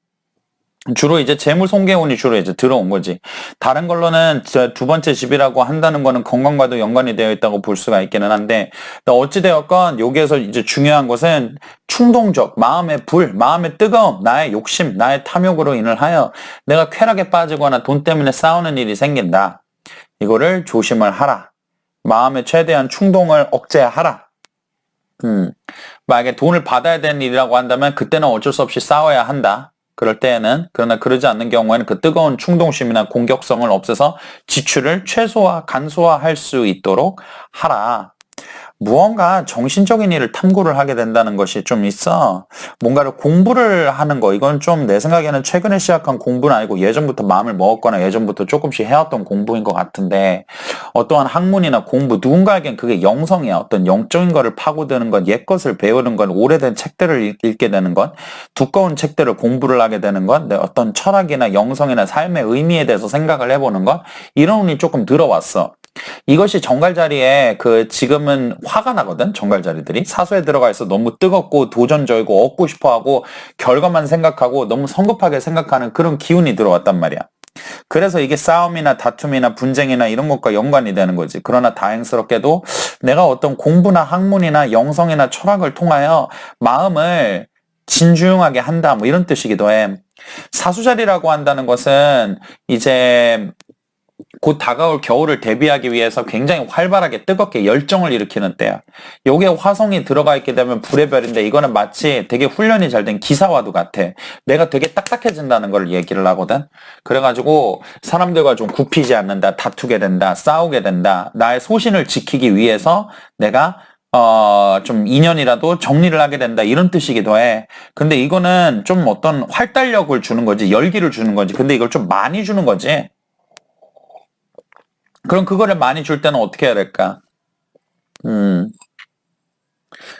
주로 이제 재물 손괴운이 주로 이제 들어온 거지. 다른 걸로는 두 번째 집이라고 한다는 거는 건강과도 연관이 되어 있다고 볼 수가 있기는 한데, 어찌되었건 여기에서 이제 중요한 것은 충동적, 마음의 불, 마음의 뜨거움, 나의 욕심, 나의 탐욕으로 인하여 내가 쾌락에 빠지거나 돈 때문에 싸우는 일이 생긴다. 이거를 조심을 하라. 마음의 최대한 충동을 억제하라. 만약에 돈을 받아야 되는 일이라고 한다면 그때는 어쩔 수 없이 싸워야 한다. 그럴 때에는. 그러나 그러지 않는 경우에는 그 뜨거운 충동심이나 공격성을 없애서 지출을 간소화할 수 있도록 하라. 무언가 정신적인 일을 탐구를 하게 된다는 것이 좀 있어. 뭔가를 공부를 하는 거, 이건 좀 내 생각에는 최근에 시작한 공부는 아니고 예전부터 마음을 먹었거나 예전부터 조금씩 해왔던 공부인 것 같은데, 어떠한 학문이나 공부, 누군가에겐 그게 영성이야. 어떤 영적인 거를 파고드는 것, 옛 것을 배우는 것, 오래된 책들을 읽게 되는 것, 두꺼운 책들을 공부를 하게 되는 것, 내 어떤 철학이나 영성이나 삶의 의미에 대해서 생각을 해보는 것, 이런 운이 조금 들어왔어. 이것이 정갈자리에 지금은 화가 나거든. 정갈자리들이 사수에 들어가 있어 너무 뜨겁고 도전적이고 얻고 싶어하고 결과만 생각하고 너무 성급하게 생각하는 그런 기운이 들어왔단 말이야. 그래서 이게 싸움이나 다툼이나 분쟁이나 이런 것과 연관이 되는 거지. 그러나 다행스럽게도 내가 어떤 공부나 학문이나 영성이나 철학을 통하여 마음을 진중하게 한다, 뭐 이런 뜻이기도 해. 사수자리라고 한다는 것은 이제 곧 다가올 겨울을 대비하기 위해서 굉장히 활발하게 뜨겁게 열정을 일으키는 때야. 요게 화성이 들어가 있게 되면 불의 별인데 이거는 마치 되게 훈련이 잘 된 기사와도 같아. 내가 되게 딱딱해진다는 걸 얘기를 하거든. 그래가지고 사람들과 좀 굽히지 않는다, 다투게 된다, 싸우게 된다. 나의 소신을 지키기 위해서 내가 좀 인연이라도 정리를 하게 된다 이런 뜻이기도 해. 근데 이거는 좀 어떤 활달력을 주는 거지, 열기를 주는 거지. 근데 이걸 좀 많이 주는 거지. 그럼 그거를 많이 줄 때는 어떻게 해야 될까?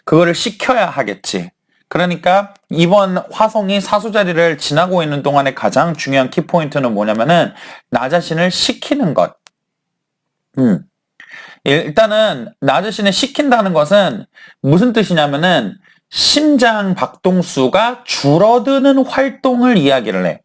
그거를 식혀야 하겠지. 그러니까 이번 화성이 사수자리를 지나고 있는 동안에 가장 중요한 키포인트는 뭐냐면은 나 자신을 식히는 것. 일단은 나 자신을 식힌다는 것은 무슨 뜻이냐면은 심장 박동수가 줄어드는 활동을 이야기를 해.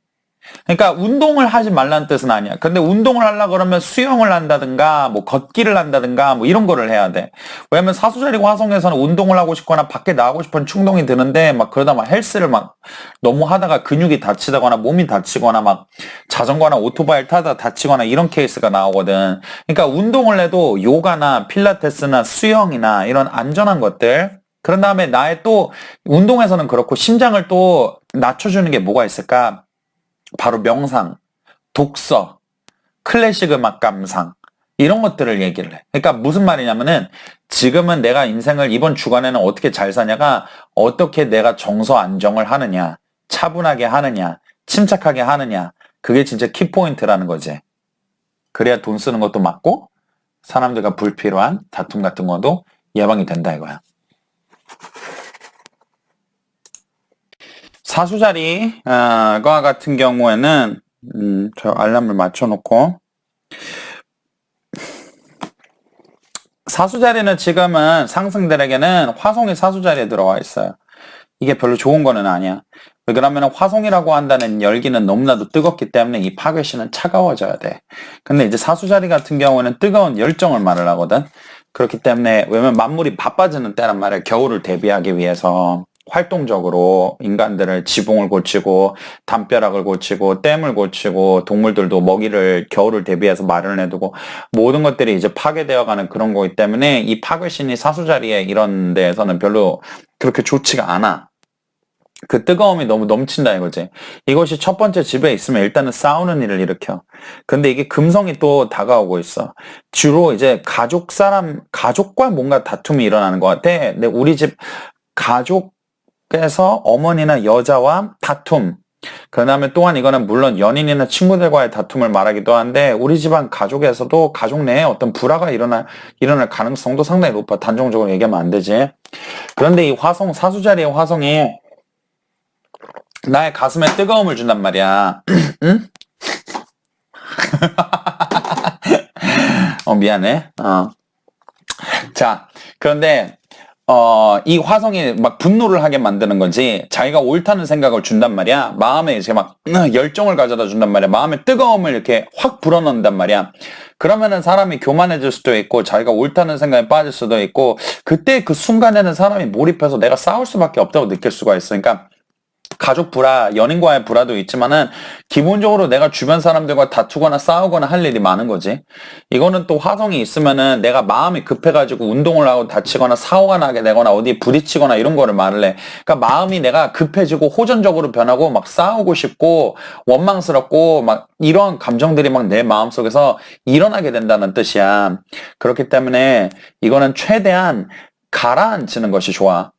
그러니까 운동을 하지 말라는 뜻은 아니야. 근데 운동을 하려고 그러면 수영을 한다든가 뭐 걷기를 한다든가 뭐 이런 거를 해야 돼. 왜냐면 사수자리 화성에서는 운동을 하고 싶거나 밖에 나가고 싶은 충동이 드는데 막 그러다 막 헬스를 막 너무 하다가 근육이 다치다거나 몸이 다치거나 막 자전거나 오토바이를 타다 다치거나 이런 케이스가 나오거든. 그러니까 운동을 해도 요가나 필라테스나 수영이나 이런 안전한 것들, 그런 다음에 나의 또 운동에서는 그렇고 심장을 또 낮춰주는 게 뭐가 있을까? 바로 명상, 독서, 클래식 음악 감상 이런 것들을 얘기를 해. 그러니까 무슨 말이냐면은 지금은 내가 인생을 이번 주간에는 어떻게 잘 사냐가 어떻게 내가 정서 안정을 하느냐, 차분하게 하느냐, 침착하게 하느냐, 그게 진짜 키포인트라는 거지. 그래야 돈 쓰는 것도 맞고 사람들과 불필요한 다툼 같은 것도 예방이 된다 이거야. 사수자리과 같은 경우에는 저 알람을 맞춰놓고, 사수자리는 지금은 상승들에게는 화성이 사수자리에 들어와 있어요. 이게 별로 좋은 거는 아니야. 왜 그러면 화성이라고 한다는 열기는 너무나도 뜨겁기 때문에 이 파괴신은 차가워져야 돼. 근데 이제 사수자리 같은 경우에는 뜨거운 열정을 말을 하거든. 그렇기 때문에 왜냐면 만물이 바빠지는 때란 말이야. 겨울을 대비하기 위해서 활동적으로 인간들을 지붕을 고치고 담벼락을 고치고 댐을 고치고 동물들도 먹이를 겨울을 대비해서 마련해두고 모든 것들이 이제 파괴되어가는 그런 거기 때문에 이 파괴신이 사수자리에 이런 데에서는 별로 그렇게 좋지가 않아. 그 뜨거움이 너무 넘친다 이거지. 이것이 첫 번째 집에 있으면 일단은 싸우는 일을 일으켜. 근데 이게 금성이 또 다가오고 있어. 주로 이제 가족과 뭔가 다툼이 일어나는 것 같아. 근데 우리 집 가족에서 어머니나 여자와 다툼. 그 다음에 또한 이거는 물론 연인이나 친구들과의 다툼을 말하기도 하는데 우리 집안 가족에서도 가족 내에 어떤 불화가 일어날 가능성도 상당히 높아. 단정적으로 얘기하면 안 되지. 그런데 이 화성, 사수자리의 화성이 나의 가슴에 뜨거움을 준단 말이야. 응? 미안해. 자, 그런데 이 화성이 막 분노를 하게 만드는 거지. 자기가 옳다는 생각을 준단 말이야. 마음에 이제 막 열정을 가져다 준단 말이야. 마음에 뜨거움을 이렇게 확 불어넣는단 말이야. 그러면은 사람이 교만해질 수도 있고 자기가 옳다는 생각에 빠질 수도 있고 그때 그 순간에는 사람이 몰입해서 내가 싸울 수밖에 없다고 느낄 수가 있어. 그러니까 가족 불화, 연인과의 불화도 있지만은 기본적으로 내가 주변 사람들과 다투거나 싸우거나 할 일이 많은 거지. 이거는 또 화성이 있으면은 내가 마음이 급해가지고 운동을 하고 다치거나 사고가 나게 되거나 어디 부딪히거나 이런 거를 말을 해. 그러니까 마음이 내가 급해지고 호전적으로 변하고 막 싸우고 싶고 원망스럽고 막 이런 감정들이 막 내 마음속에서 일어나게 된다는 뜻이야. 그렇기 때문에 이거는 최대한 가라앉히는 것이 좋아.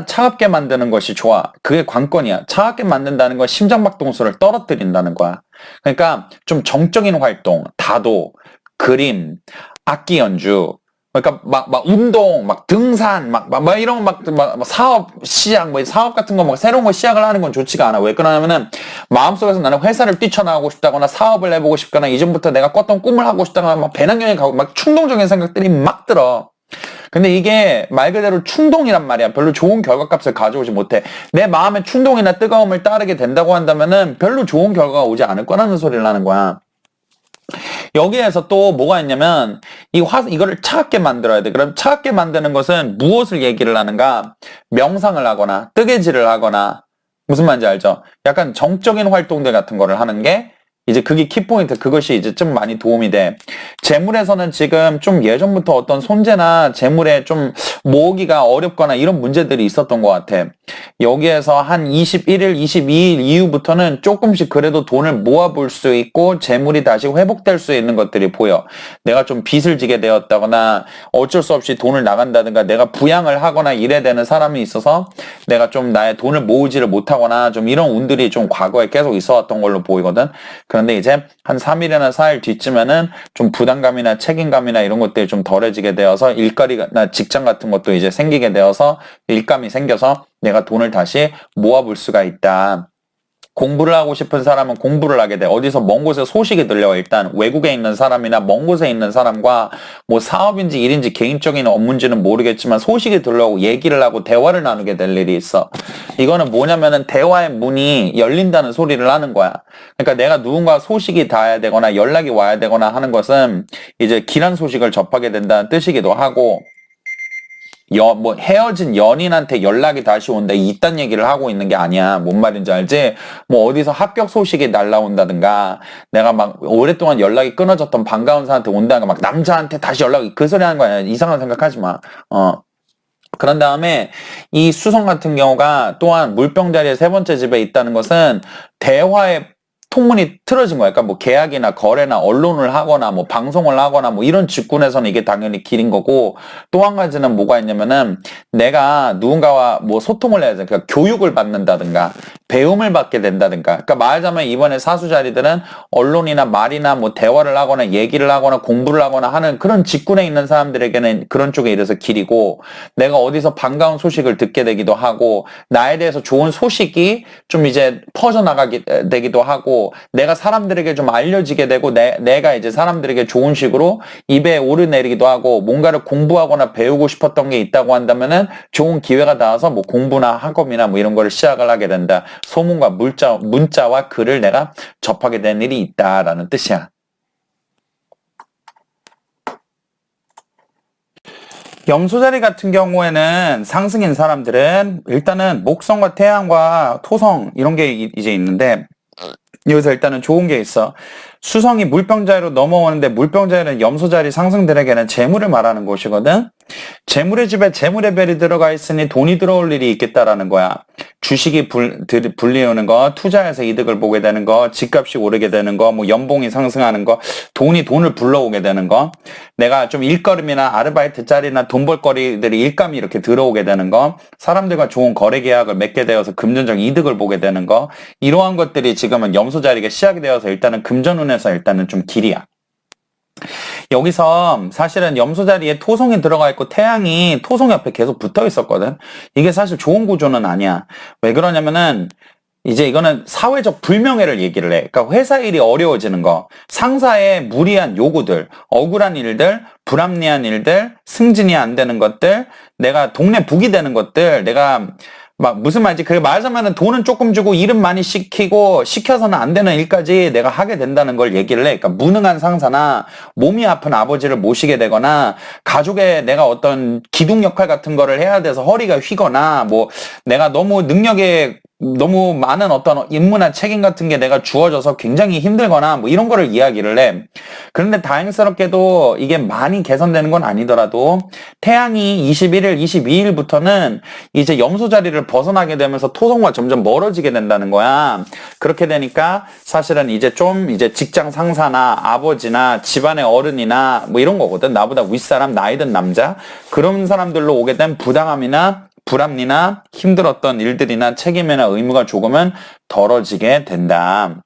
차갑게 만드는 것이 좋아. 그게 관건이야. 차갑게 만든다는 건 심장박동수를 떨어뜨린다는 거야. 그러니까 좀 정적인 활동, 다도, 그림, 악기 연주, 그러니까 막 운동, 막 등산, 막 이런 막 사업 시작, 뭐 사업 같은 거 막 새로운 거 시작을 하는 건 좋지가 않아. 왜 그러냐면은 마음속에서 나는 회사를 뛰쳐나가고 싶다거나 사업을 해보고 싶거나 이전부터 내가 꿨던 꿈을 하고 싶다거나 막 배낭여행 가고 막 충동적인 생각들이 막 들어. 근데 이게 말 그대로 충동이란 말이야. 별로 좋은 결과값을 가져오지 못해. 내 마음의 충동이나 뜨거움을 따르게 된다고 한다면은 별로 좋은 결과가 오지 않을 거라는 소리를 하는 거야. 여기에서 또 뭐가 있냐면 이거를 차갑게 만들어야 돼. 그럼 차갑게 만드는 것은 무엇을 얘기를 하는가? 명상을 하거나 뜨개질을 하거나 무슨 말인지 알죠? 약간 정적인 활동들 같은 거를 하는 게 이제 그게 키포인트. 그것이 이제 좀 많이 도움이 돼. 재물에서는 지금 좀 예전부터 어떤 손재나 재물에 좀 모으기가 어렵거나 이런 문제들이 있었던 것 같아. 여기에서 한 21일, 22일 이후부터는 조금씩 그래도 돈을 모아볼 수 있고 재물이 다시 회복될 수 있는 것들이 보여. 내가 좀 빚을 지게 되었다거나 어쩔 수 없이 돈을 나간다든가 내가 부양을 하거나 이래 되는 사람이 있어서 내가 좀 나의 돈을 모으지를 못하거나 좀 이런 운들이 좀 과거에 계속 있어 왔던 걸로 보이거든. 그런데 이제 한 3일이나 4일 뒤쯤에는 좀 부담감이나 책임감이나 이런 것들이 좀 덜해지게 되어서 일거리나 직장 같은 것도 이제 생기게 되어서 일감이 생겨서 내가 돈을 다시 모아볼 수가 있다. 공부를 하고 싶은 사람은 공부를 하게 돼. 어디서 먼 곳에 소식이 들려. 일단 외국에 있는 사람이나 먼 곳에 있는 사람과 뭐 사업인지 일인지 개인적인 업무인지는 모르겠지만 소식이 들려오고 얘기를 하고 대화를 나누게 될 일이 있어. 이거는 뭐냐면은 대화의 문이 열린다는 소리를 하는 거야. 그러니까 내가 누군가 소식이 닿아야 되거나 연락이 와야 되거나 하는 것은 이제 길한 소식을 접하게 된다는 뜻이기도 하고 뭐 헤어진 연인한테 연락이 다시 온다 이딴 얘기를 하고 있는 게 아니야. 뭔 말인지 알지? 뭐 어디서 합격 소식이 날라온다든가 내가 막 오랫동안 연락이 끊어졌던 반가운 사람한테 온다든가 막 남자한테 다시 연락이 그 소리 하는 거야. 이상한 생각하지 마. 그런 다음에 이 수성 같은 경우가 또한 물병 자리에 세 번째 집에 있다는 것은 대화의 통문이 틀어진 거야. 그러니까 뭐 계약이나 거래나 언론을 하거나 뭐 방송을 하거나 뭐 이런 직군에서는 이게 당연히 길인 거고 또 한 가지는 뭐가 있냐면은 내가 누군가와 뭐 소통을 해야 돼. 그러니까 교육을 받는다든가 배움을 받게 된다든가. 그러니까 말하자면 이번에 사수 자리들은 언론이나 말이나 뭐 대화를 하거나 얘기를 하거나 공부를 하거나 하는 그런 직군에 있는 사람들에게는 그런 쪽에 이래서 길이고 내가 어디서 반가운 소식을 듣게 되기도 하고 나에 대해서 좋은 소식이 좀 이제 퍼져나가게 되기도 하고 내가 사람들에게 좀 알려지게 되고 내가 이제 사람들에게 좋은 식으로 입에 오르내리기도 하고 뭔가를 공부하거나 배우고 싶었던 게 있다고 한다면은 좋은 기회가 닿아서 뭐 공부나 학업이나 뭐 이런 거를 시작을 하게 된다. 소문과 문자와 글을 내가 접하게 된 일이 있다라는 뜻이야. 염소자리 같은 경우에는 상승인 사람들은 일단은 목성과 태양과 토성 이런 게 이제 있는데 여기서 일단은 좋은 게 있어. 수성이 물병자리로 넘어오는데 물병자리는 염소자리 상승들에게는 재물을 말하는 곳이거든. 재물의 집에 재물의 별이 들어가 있으니 돈이 들어올 일이 있겠다라는 거야. 주식이 불리우는 거, 투자해서 이득을 보게 되는 거, 집값이 오르게 되는 거, 뭐 연봉이 상승하는 거, 돈을 불러오게 되는 거, 내가 좀 일거림이나 아르바이트 자리나 돈 벌거리들이 일감이 이렇게 들어오게 되는 거, 사람들과 좋은 거래 계약을 맺게 되어서 금전적 이득을 보게 되는 거, 이러한 것들이 지금은 염소 자리가 시작이 되어서 일단은 금전운에서 일단은 좀 길이야. 여기서 사실은 염소 자리에 토성이 들어가 있고 태양이 토성 옆에 계속 붙어 있었거든. 이게 사실 좋은 구조는 아니야. 왜 그러냐면은 이제 이거는 사회적 불명예를 얘기를 해. 그러니까 회사 일이 어려워지는 거, 상사의 무리한 요구들, 억울한 일들, 불합리한 일들, 승진이 안 되는 것들, 내가 동네 북이 되는 것들, 내가 막 무슨 말인지 그 말하자면은 돈은 조금 주고 일은 많이 시키고 시켜서는 안 되는 일까지 내가 하게 된다는 걸 얘기를 해. 그러니까 무능한 상사나 몸이 아픈 아버지를 모시게 되거나 가족에 내가 어떤 기둥 역할 같은 거를 해야 돼서 허리가 휘거나 뭐 내가 너무 능력에 너무 많은 어떤 임무나 책임 같은 게 내가 주어져서 굉장히 힘들거나 뭐 이런 거를 이야기를 해. 그런데 다행스럽게도 이게 많이 개선되는 건 아니더라도 태양이 21일, 22일부터는 이제 염소 자리를 벗어나게 되면서 토성과 점점 멀어지게 된다는 거야. 그렇게 되니까 사실은 이제 좀 이제 직장 상사나 아버지나 집안의 어른이나 뭐 이런 거거든. 나보다 윗사람, 나이 든 남자. 그런 사람들로 오게 된 부당함이나 불합리나 힘들었던 일들이나 책임이나 의무가 조금은 덜어지게 된다.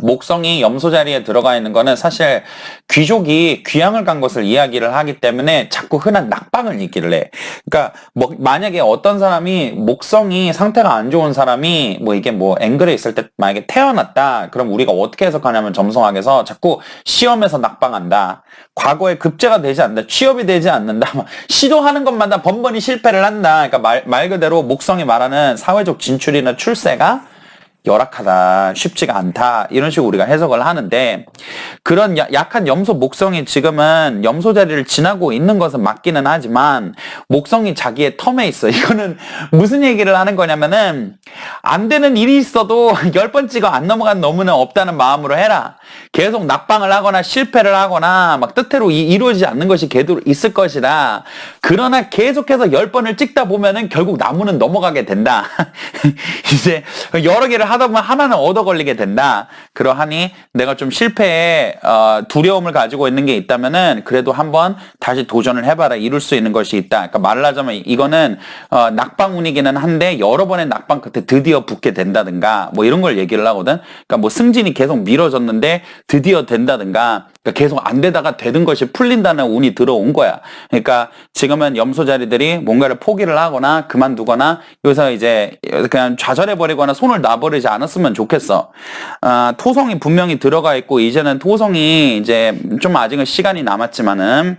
목성이 염소 자리에 들어가 있는 거는 사실 귀족이 귀향을 간 것을 이야기를 하기 때문에 자꾸 흔한 낙방을 얘기를 해. 그러니까 뭐 만약에 어떤 사람이 목성이 상태가 안 좋은 사람이 뭐 이게 뭐 앵글에 있을 때 만약에 태어났다. 그럼 우리가 어떻게 해석하냐면 점성학에서 자꾸 시험에서 낙방한다. 과거에 급제가 되지 않는다. 취업이 되지 않는다. 막 시도하는 것마다 번번이 실패를 한다. 그러니까 말 그대로 목성이 말하는 사회적 진출이나 출세가 열악하다, 쉽지가 않다 이런 식으로 우리가 해석을 하는데 그런 약한 염소 목성이 지금은 염소 자리를 지나고 있는 것은 맞기는 하지만 목성이 자기의 텀에 있어. 이거는 무슨 얘기를 하는 거냐면은 안 되는 일이 있어도 10번 찍어 안 넘어간 너무는 없다는 마음으로 해라. 계속 낙방을 하거나 실패를 하거나 막 뜻대로 이루어지지 않는 것이 계속 있을 것이다. 그러나 계속해서 10번을 찍다 보면은 결국 나무는 넘어가게 된다. 이제 여러 개를 하다 보면 하나는 얻어 걸리게 된다. 그러하니 내가 좀 실패에 두려움을 가지고 있는 게 있다면은 그래도 한번 다시 도전을 해봐라. 이룰 수 있는 것이 있다. 그러니까 말을 하자면 이거는 낙방운이기는 한데 여러 번의 낙방 끝에 드디어 붙게 된다든가 뭐 이런 걸 얘기를 하거든. 그러니까 뭐 승진이 계속 미뤄졌는데 드디어 된다든가 그러니까 계속 안 되다가 되는 것이 풀린다는 운이 들어온 거야. 그러니까 지금은 염소 자리들이 뭔가를 포기를 하거나 그만두거나 여기서 이제 그냥 좌절해버리거나 손을 놔버리지 않았으면 좋겠어. 토성이 분명히 들어가 있고 이제는 토성이 이제 좀 아직은 시간이 남았지만은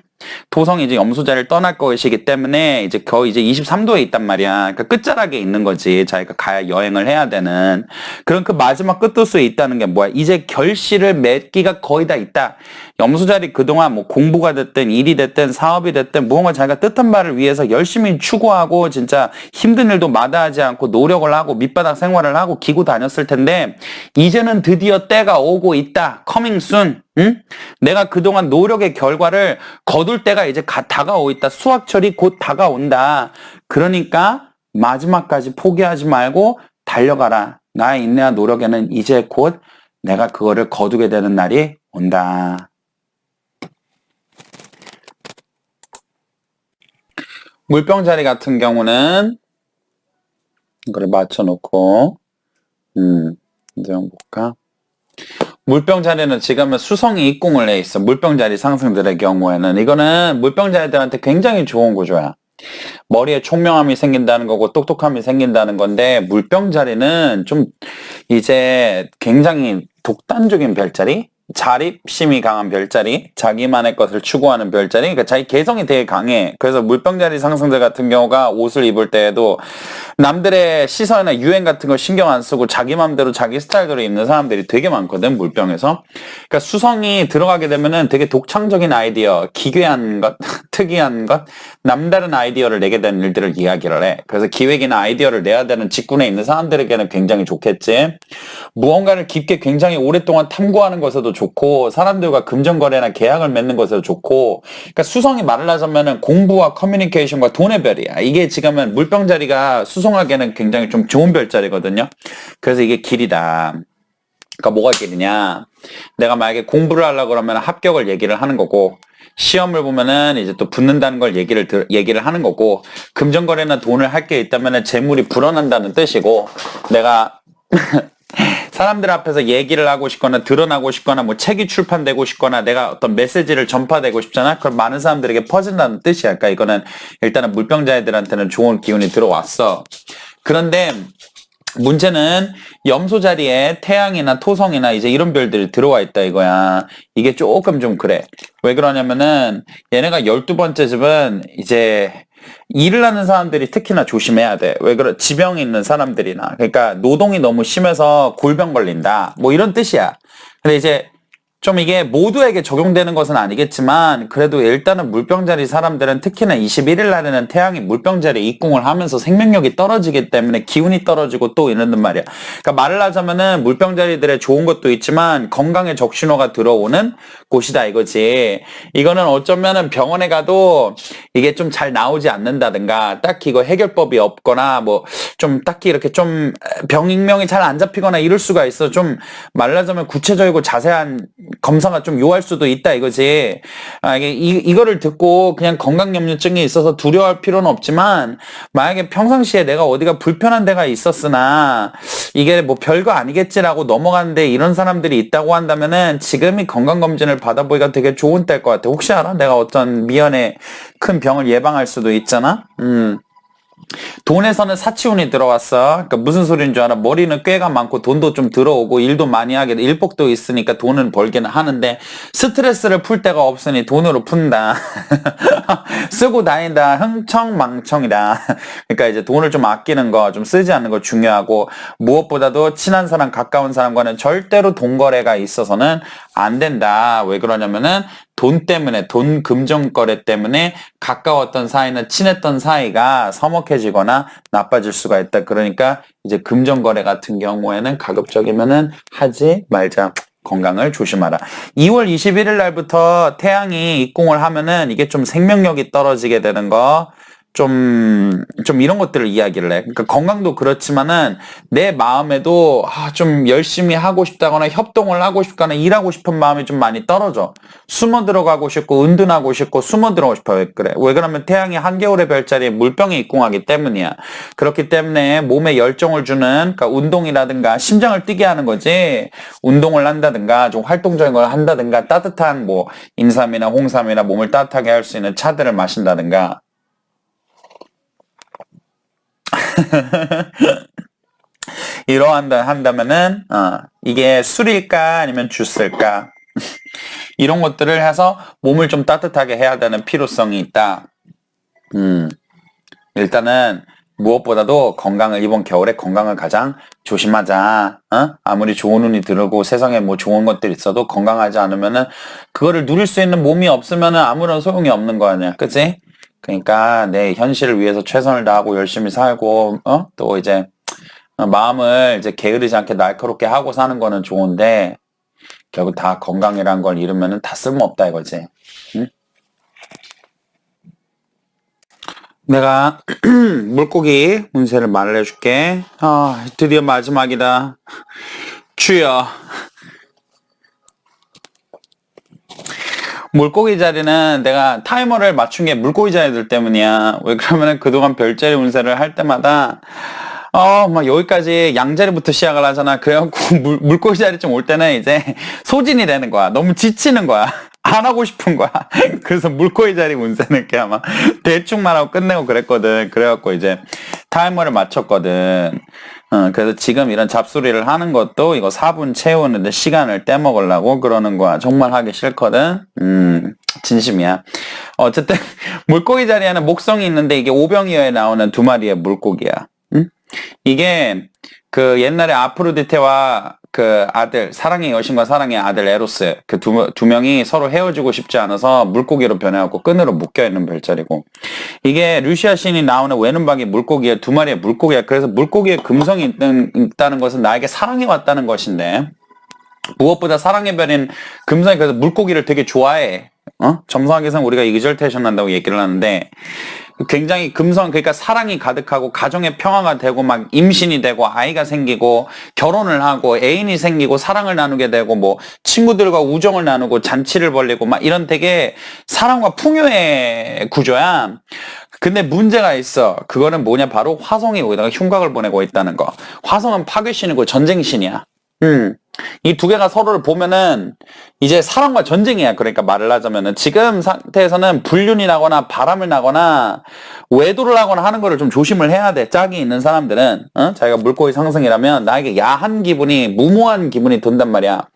토성이 이제 염소 자리를 떠날 것이기 때문에 이제 거의 이제 23도에 있단 말이야. 그러니까 끝자락에 있는 거지. 자기가 가야 여행을 해야 되는. 그런 그 마지막 끝도수에 있다는 게 뭐야? 이제 결실을 맺기가 거의 다 있다. 염소 자리 그동안 뭐 공부가 됐든 일이 됐든 사업이 됐든 무언가 자기가 뜻한 바를 위해서 열심히 추구하고 진짜 힘든 일도 마다하지 않고 노력을 하고 밑바닥 생활을 하고 기고 다녔을 텐데 이제는 드디어 때가 오고 있다. Coming soon. 응? 내가 그동안 노력의 결과를 거둘 때가 이제 다가오고 있다. 수확철이 곧 다가온다. 그러니까 마지막까지 포기하지 말고 달려가라. 나의 인내와 노력에는 이제 곧 내가 그거를 거두게 되는 날이 온다. 물병 자리 같은 경우는 이거를 맞춰놓고 이제 한번 볼까? 물병 자리는 지금은 수성이 입궁을 해 있어. 물병 자리 상승들의 경우에는 이거는 물병 자리들한테 굉장히 좋은 구조야. 머리에 총명함이 생긴다는 거고 똑똑함이 생긴다는 건데 물병 자리는 좀 이제 굉장히 독단적인 별자리? 자립심이 강한 별자리, 자기만의 것을 추구하는 별자리, 그러니까 자기 개성이 되게 강해. 그래서 물병자리 상승들 같은 경우가 옷을 입을 때에도 남들의 시선이나 유행 같은 거 신경 안 쓰고 자기 맘대로 자기 스타일대로 입는 사람들이 되게 많거든, 물병에서. 그러니까 수성이 들어가게 되면은 되게 독창적인 아이디어, 기괴한 것, 특이한 것, 남다른 아이디어를 내게 되는 일들을 이야기를 해. 그래서 기획이나 아이디어를 내야 되는 직군에 있는 사람들에게는 굉장히 좋겠지. 무언가를 깊게 굉장히 오랫동안 탐구하는 것에도 좋고 사람들과 금전거래나 계약을 맺는 것에도 좋고 그러니까 수성이 말을 하자면은 공부와 커뮤니케이션과 돈의 별이야. 이게 지금은 물병 자리가 수성하기에는 굉장히 좀 좋은 별자리거든요. 그래서 이게 길이다. 그러니까 뭐가 길이냐. 내가 만약에 공부를 하려고 그러면 합격을 얘기를 하는 거고 시험을 보면은 이제 또 붙는다는 걸 얘기를 하는 거고 금전거래나 돈을 할 게 있다면은 재물이 불어난다는 뜻이고 내가 사람들 앞에서 얘기를 하고 싶거나 드러나고 싶거나 뭐 책이 출판되고 싶거나 내가 어떤 메시지를 전파되고 싶잖아. 그럼 많은 사람들에게 퍼진다는 뜻이야. 그러니까 이거는 일단은 물병자애들한테는 좋은 기운이 들어왔어. 그런데 문제는 염소 자리에 태양이나 토성이나 이제 이런 별들이 들어와 있다 이거야. 이게 조금 좀 그래. 왜 그러냐면은 얘네가 12번째 집은 이제 일을 하는 사람들이 특히나 조심해야 돼. 왜 그래? 지병이 있는 사람들이나. 그러니까 노동이 너무 심해서 골병 걸린다. 뭐 이런 뜻이야. 근데 이제 좀 이게 모두에게 적용되는 것은 아니겠지만 그래도 일단은 물병자리 사람들은 특히나 21일 날에는 태양이 물병자리에 입궁을 하면서 생명력이 떨어지기 때문에 기운이 떨어지고 또 이러는 말이야. 그러니까 말을 하자면은 물병자리들의 좋은 것도 있지만 건강에 적신호가 들어오는 곳이다 이거지. 이거는 어쩌면은 병원에 가도 이게 좀 잘 나오지 않는다든가 딱히 이거 해결법이 없거나 뭐 좀 딱히 이렇게 좀 병익명이 잘 안 잡히거나 이럴 수가 있어. 좀 말하자면 구체적이고 자세한 검사가 좀 요할 수도 있다 이거지. 이거를 듣고 그냥 건강염려증이 있어서 두려워할 필요는 없지만 만약에 평상시에 내가 어디가 불편한 데가 있었으나 이게 뭐 별거 아니겠지라고 넘어가는데 이런 사람들이 있다고 한다면은 지금이 건강검진을 받아보기가 되게 좋은 때일 것 같아. 혹시 알아? 내가 어떤 미연에 큰 병을 예방할 수도 있잖아? 돈에서는 사치운이 들어왔어. 그러니까 무슨 소리인 줄 알아? 머리는 꾀가 많고 돈도 좀 들어오고 일도 많이 하게 돼. 일복도 있으니까 돈은 벌기는 하는데 스트레스를 풀 데가 없으니 돈으로 푼다. 쓰고 다닌다. 흥청망청이다. 그러니까 이제 돈을 좀 아끼는 거, 좀 쓰지 않는 거 중요하고 무엇보다도 친한 사람, 가까운 사람과는 절대로 돈 거래가 있어서는 안 된다. 왜 그러냐면은 돈 때문에, 돈 금전 거래 때문에 가까웠던 사이나 친했던 사이가 서먹해지거나 나빠질 수가 있다. 그러니까 이제 금전 거래 같은 경우에는 가급적이면은 하지 말자. 건강을 조심하라. 2월 21일 날부터 태양이 입궁을 하면은 이게 좀 생명력이 떨어지게 되는 거, 좀 이런 것들을 이야기를 해. 그러니까 건강도 그렇지만은 내 마음에도 좀 열심히 하고 싶다거나 협동을 하고 싶거나 일하고 싶은 마음이 좀 많이 떨어져. 숨어 들어가고 싶고 은둔하고 싶고 숨어 들어가고 싶어. 왜 그래? 왜 그러면 태양이 한겨울의 별자리에 물병이 입궁하기 때문이야. 그렇기 때문에 몸에 열정을 주는, 그러니까 운동이라든가 심장을 뛰게 하는 거지. 운동을 한다든가 좀 활동적인 걸 한다든가 따뜻한 뭐 인삼이나 홍삼이나 몸을 따뜻하게 할 수 있는 차들을 마신다든가. 한다면은 이게 술일까 아니면 주스일까 이런 것들을 해서 몸을 좀 따뜻하게 해야 되는 필요성이 있다. 일단은 무엇보다도 건강을, 이번 겨울에 건강을 가장 조심하자. 아무리 좋은 운이 들고 세상에 뭐 좋은 것들이 있어도 건강하지 않으면은 그거를 누릴 수 있는 몸이 없으면은 아무런 소용이 없는 거 아니야. 그치? 그러니까 내 현실을 위해서 최선을 다하고 열심히 살고 또 이제 마음을 이제 게으르지 않게 날카롭게 하고 사는 거는 좋은데 결국 다 건강이란 걸 잃으면은 다 쓸모없다 이거지. 응? 내가 물고기 운세를 말을 해줄게. 드디어 마지막이다. 주여. 물고기 자리는 내가 타이머를 맞춘 게 물고기 자리들 때문이야. 왜 그러면은 그동안 별자리 운세를 할 때마다 막 여기까지 양자리부터 시작을 하잖아. 그래갖고 물고기 자리쯤 올 때는 이제 소진이 되는 거야. 너무 지치는 거야. 안 하고 싶은 거야. 그래서 물고기 자리 운세는 그냥 막 대충 말하고 끝내고 그랬거든. 그래갖고 이제 타이머를 맞췄거든. 그래서 지금 이런 잡소리를 하는 것도 이거 4분 채우는데 시간을 떼먹으려고 그러는 거야. 정말 하기 싫거든. 진심이야. 어쨌든 물고기 자리에는 목성이 있는데 이게 오병이어에 나오는 두 마리의 물고기야. 이게 그 옛날에 아프로디테와 그 아들, 사랑의 여신과 사랑의 아들 에로스, 그 두 명이 서로 헤어지고 싶지 않아서 물고기로 변해갖고 끈으로 묶여있는 별자리고, 이게 루시아 신이 나오는 외눈박이 물고기의 두 마리의 물고기야. 그래서 물고기에 금성이 있다는 것은 나에게 사랑이 왔다는 것인데, 무엇보다 사랑의 별인 금성이 그래서 물고기를 되게 좋아해. 점성학에서는 우리가 이글테이션 한다고 얘기를 하는데, 굉장히 금성, 그러니까 사랑이 가득하고 가정의 평화가 되고 막 임신이 되고 아이가 생기고 결혼을 하고 애인이 생기고 사랑을 나누게 되고 뭐 친구들과 우정을 나누고 잔치를 벌리고 막 이런 되게 사랑과 풍요의 구조야. 근데 문제가 있어. 그거는 뭐냐? 바로 화성이 여기다가 흉곽을 보내고 있다는 거. 화성은 파괴신이고 전쟁신이야. 이 두 개가 서로를 보면은 이제 사랑과 전쟁이야. 그러니까 말을 하자면은 지금 상태에서는 불륜이 나거나 바람을 나거나 외도를 하거나 하는 거를 좀 조심을 해야 돼. 짝이 있는 사람들은 자기가 물고기 상승이라면 나에게 야한 기분이, 무모한 기분이 든단 말이야.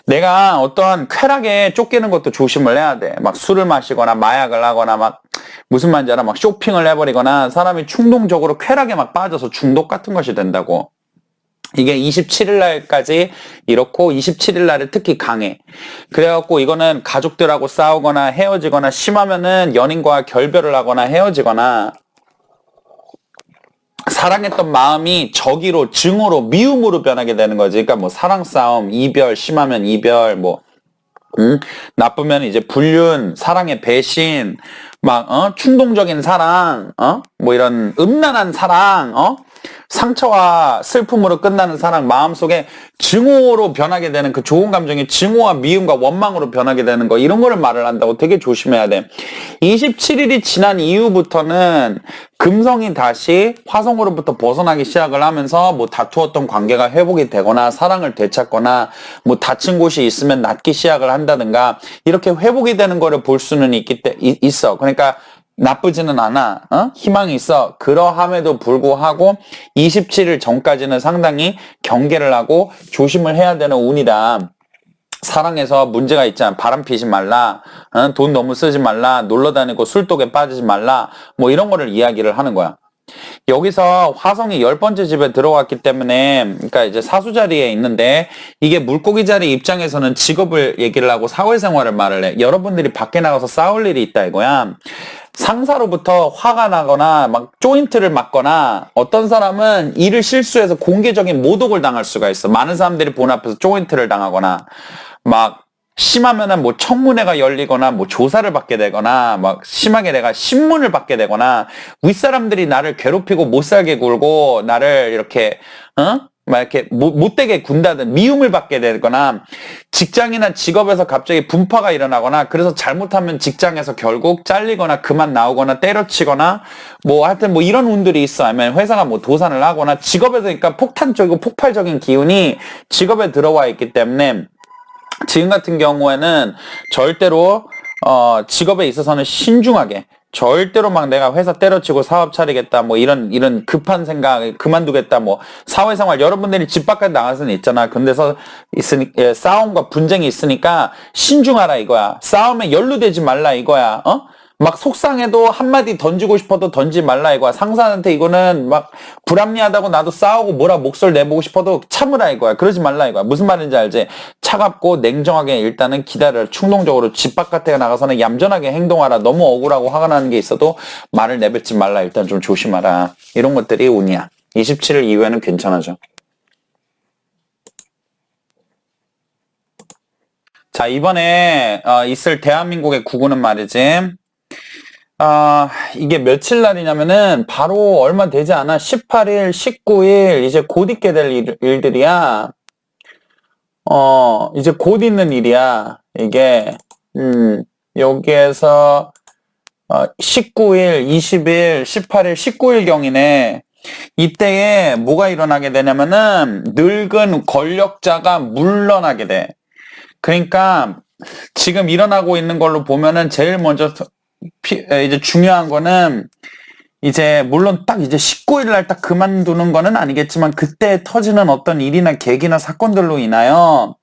내가 어떠한 쾌락에 쫓기는 것도 조심을 해야 돼. 막 술을 마시거나 마약을 하거나 막 무슨 말인지 알아? 막 쇼핑을 해버리거나 사람이 충동적으로 쾌락에 막 빠져서 중독 같은 것이 된다고. 이게 27일 날까지 이렇고 27일 날에 특히 강해. 그래갖고 이거는 가족들하고 싸우거나 헤어지거나 심하면은 연인과 결별을 하거나 헤어지거나 사랑했던 마음이 적이로, 증오로, 미움으로 변하게 되는 거지. 그러니까 뭐 사랑 싸움, 이별, 심하면 이별, 뭐 나쁘면 이제 불륜, 사랑의 배신, 막 충동적인 사랑, 뭐 이런 음란한 사랑, 상처와 슬픔으로 끝나는 사랑, 마음속에 증오로 변하게 되는 그 좋은 감정이 증오와 미움과 원망으로 변하게 되는 거, 이런 거를 말을 한다고 되게 조심해야 돼. 27일이 지난 이후부터는 금성이 다시 화성으로부터 벗어나기 시작을 하면서 뭐 다투었던 관계가 회복이 되거나 사랑을 되찾거나 뭐 다친 곳이 있으면 낫기 시작을 한다든가 이렇게 회복이 되는 거를 볼 수는 있어. 그러니까 나쁘지는 않아. 희망이 있어. 그러함에도 불구하고 27일 전까지는 상당히 경계를 하고 조심을 해야 되는 운이다. 사랑에서 문제가 있잖아. 바람 피지 말라. 돈 너무 쓰지 말라. 놀러 다니고 술독에 빠지지 말라. 뭐 이런 거를 이야기를 하는 거야. 여기서 화성이 10번째 집에 들어갔기 때문에, 그러니까 이제 사수 자리에 있는데, 이게 물고기 자리 입장에서는 직업을 얘기를 하고 사회생활을 말을 해. 여러분들이 밖에 나가서 싸울 일이 있다 이거야. 상사로부터 화가 나거나 막 조인트를 맞거나 어떤 사람은 일을 실수해서 공개적인 모독을 당할 수가 있어. 많은 사람들이 보는 앞에서 조인트를 당하거나 막 심하면은 뭐 청문회가 열리거나 뭐 조사를 받게 되거나 막 심하게 내가 신문을 받게 되거나 윗사람들이 나를 괴롭히고 못살게 굴고 나를 이렇게 막 이렇게 못되게 군다든 미움을 받게 되거나 직장이나 직업에서 갑자기 분파가 일어나거나 그래서 잘못하면 직장에서 결국 잘리거나 그만 나오거나 때려치거나 뭐 하여튼 뭐 이런 운들이 있어. 아니면 회사가 뭐 도산을 하거나 직업에서 그러니까 폭탄적이고 폭발적인 기운이 직업에 들어와 있기 때문에 지금 같은 경우에는 절대로 직업에 있어서는 신중하게 절대로 막 내가 회사 때려치고 사업 차리겠다 뭐 이런 급한 생각 그만두겠다 뭐 사회생활 여러분들이 집 밖에 나가서는 있잖아. 근데서 있으니 싸움과 분쟁이 있으니까 신중하라 이거야. 싸움에 연루되지 말라 이거야. 막 속상해도 한마디 던지고 싶어도 던지지 말라 이거야. 상사한테 이거는 막 불합리하다고 나도 싸우고 뭐라 목소리 내보고 싶어도 참으라 이거야. 그러지 말라 이거야. 무슨 말인지 알지? 차갑고 냉정하게 일단은 기다려. 충동적으로 집 바깥에 나가서는 얌전하게 행동하라. 너무 억울하고 화가 나는 게 있어도 말을 내뱉지 말라. 일단 좀 조심하라. 이런 것들이 운이야. 27일 이후에는 괜찮아져. 자, 이번에 있을 대한민국의 구구는 말이지. 이게 며칠 날이냐면은 바로 얼마 되지 않아. 18일, 19일 이제 곧 있게 될 일들이야. 이제 곧 있는 일이야. 이게 여기에서 19일, 20일, 18일, 19일경이네. 이때에 뭐가 일어나게 되냐면은 늙은 권력자가 물러나게 돼. 그러니까 지금 일어나고 있는 걸로 보면은 제일 먼저 이제 중요한 거는 이제 물론 딱 이제 19일 날 딱 그만두는 거는 아니겠지만 그때 터지는 어떤 일이나 계기나 사건들로 인하여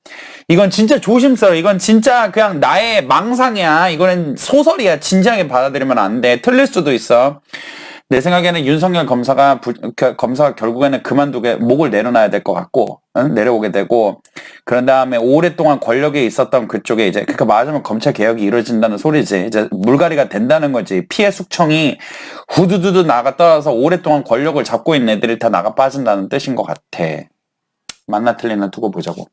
이건 진짜 조심스러워. 이건 진짜 그냥 나의 망상이야. 이거는 소설이야. 진지하게 받아들이면 안 돼. 틀릴 수도 있어. 내 생각에는 윤석열 검사가 결국에는 그만두게 목을 내려놔야 될 것 같고 내려오게 되고 그런 다음에 오랫동안 권력에 있었던 그쪽에 이제 그러니까 말하자면 검찰 개혁이 이루어진다는 소리지. 이제 물갈이가 된다는 거지. 피해 숙청이 후두두두 나가 떨어져서 오랫동안 권력을 잡고 있는 애들이 다 나가 빠진다는 뜻인 것 같아. 맞나 틀리나 두고 보자고.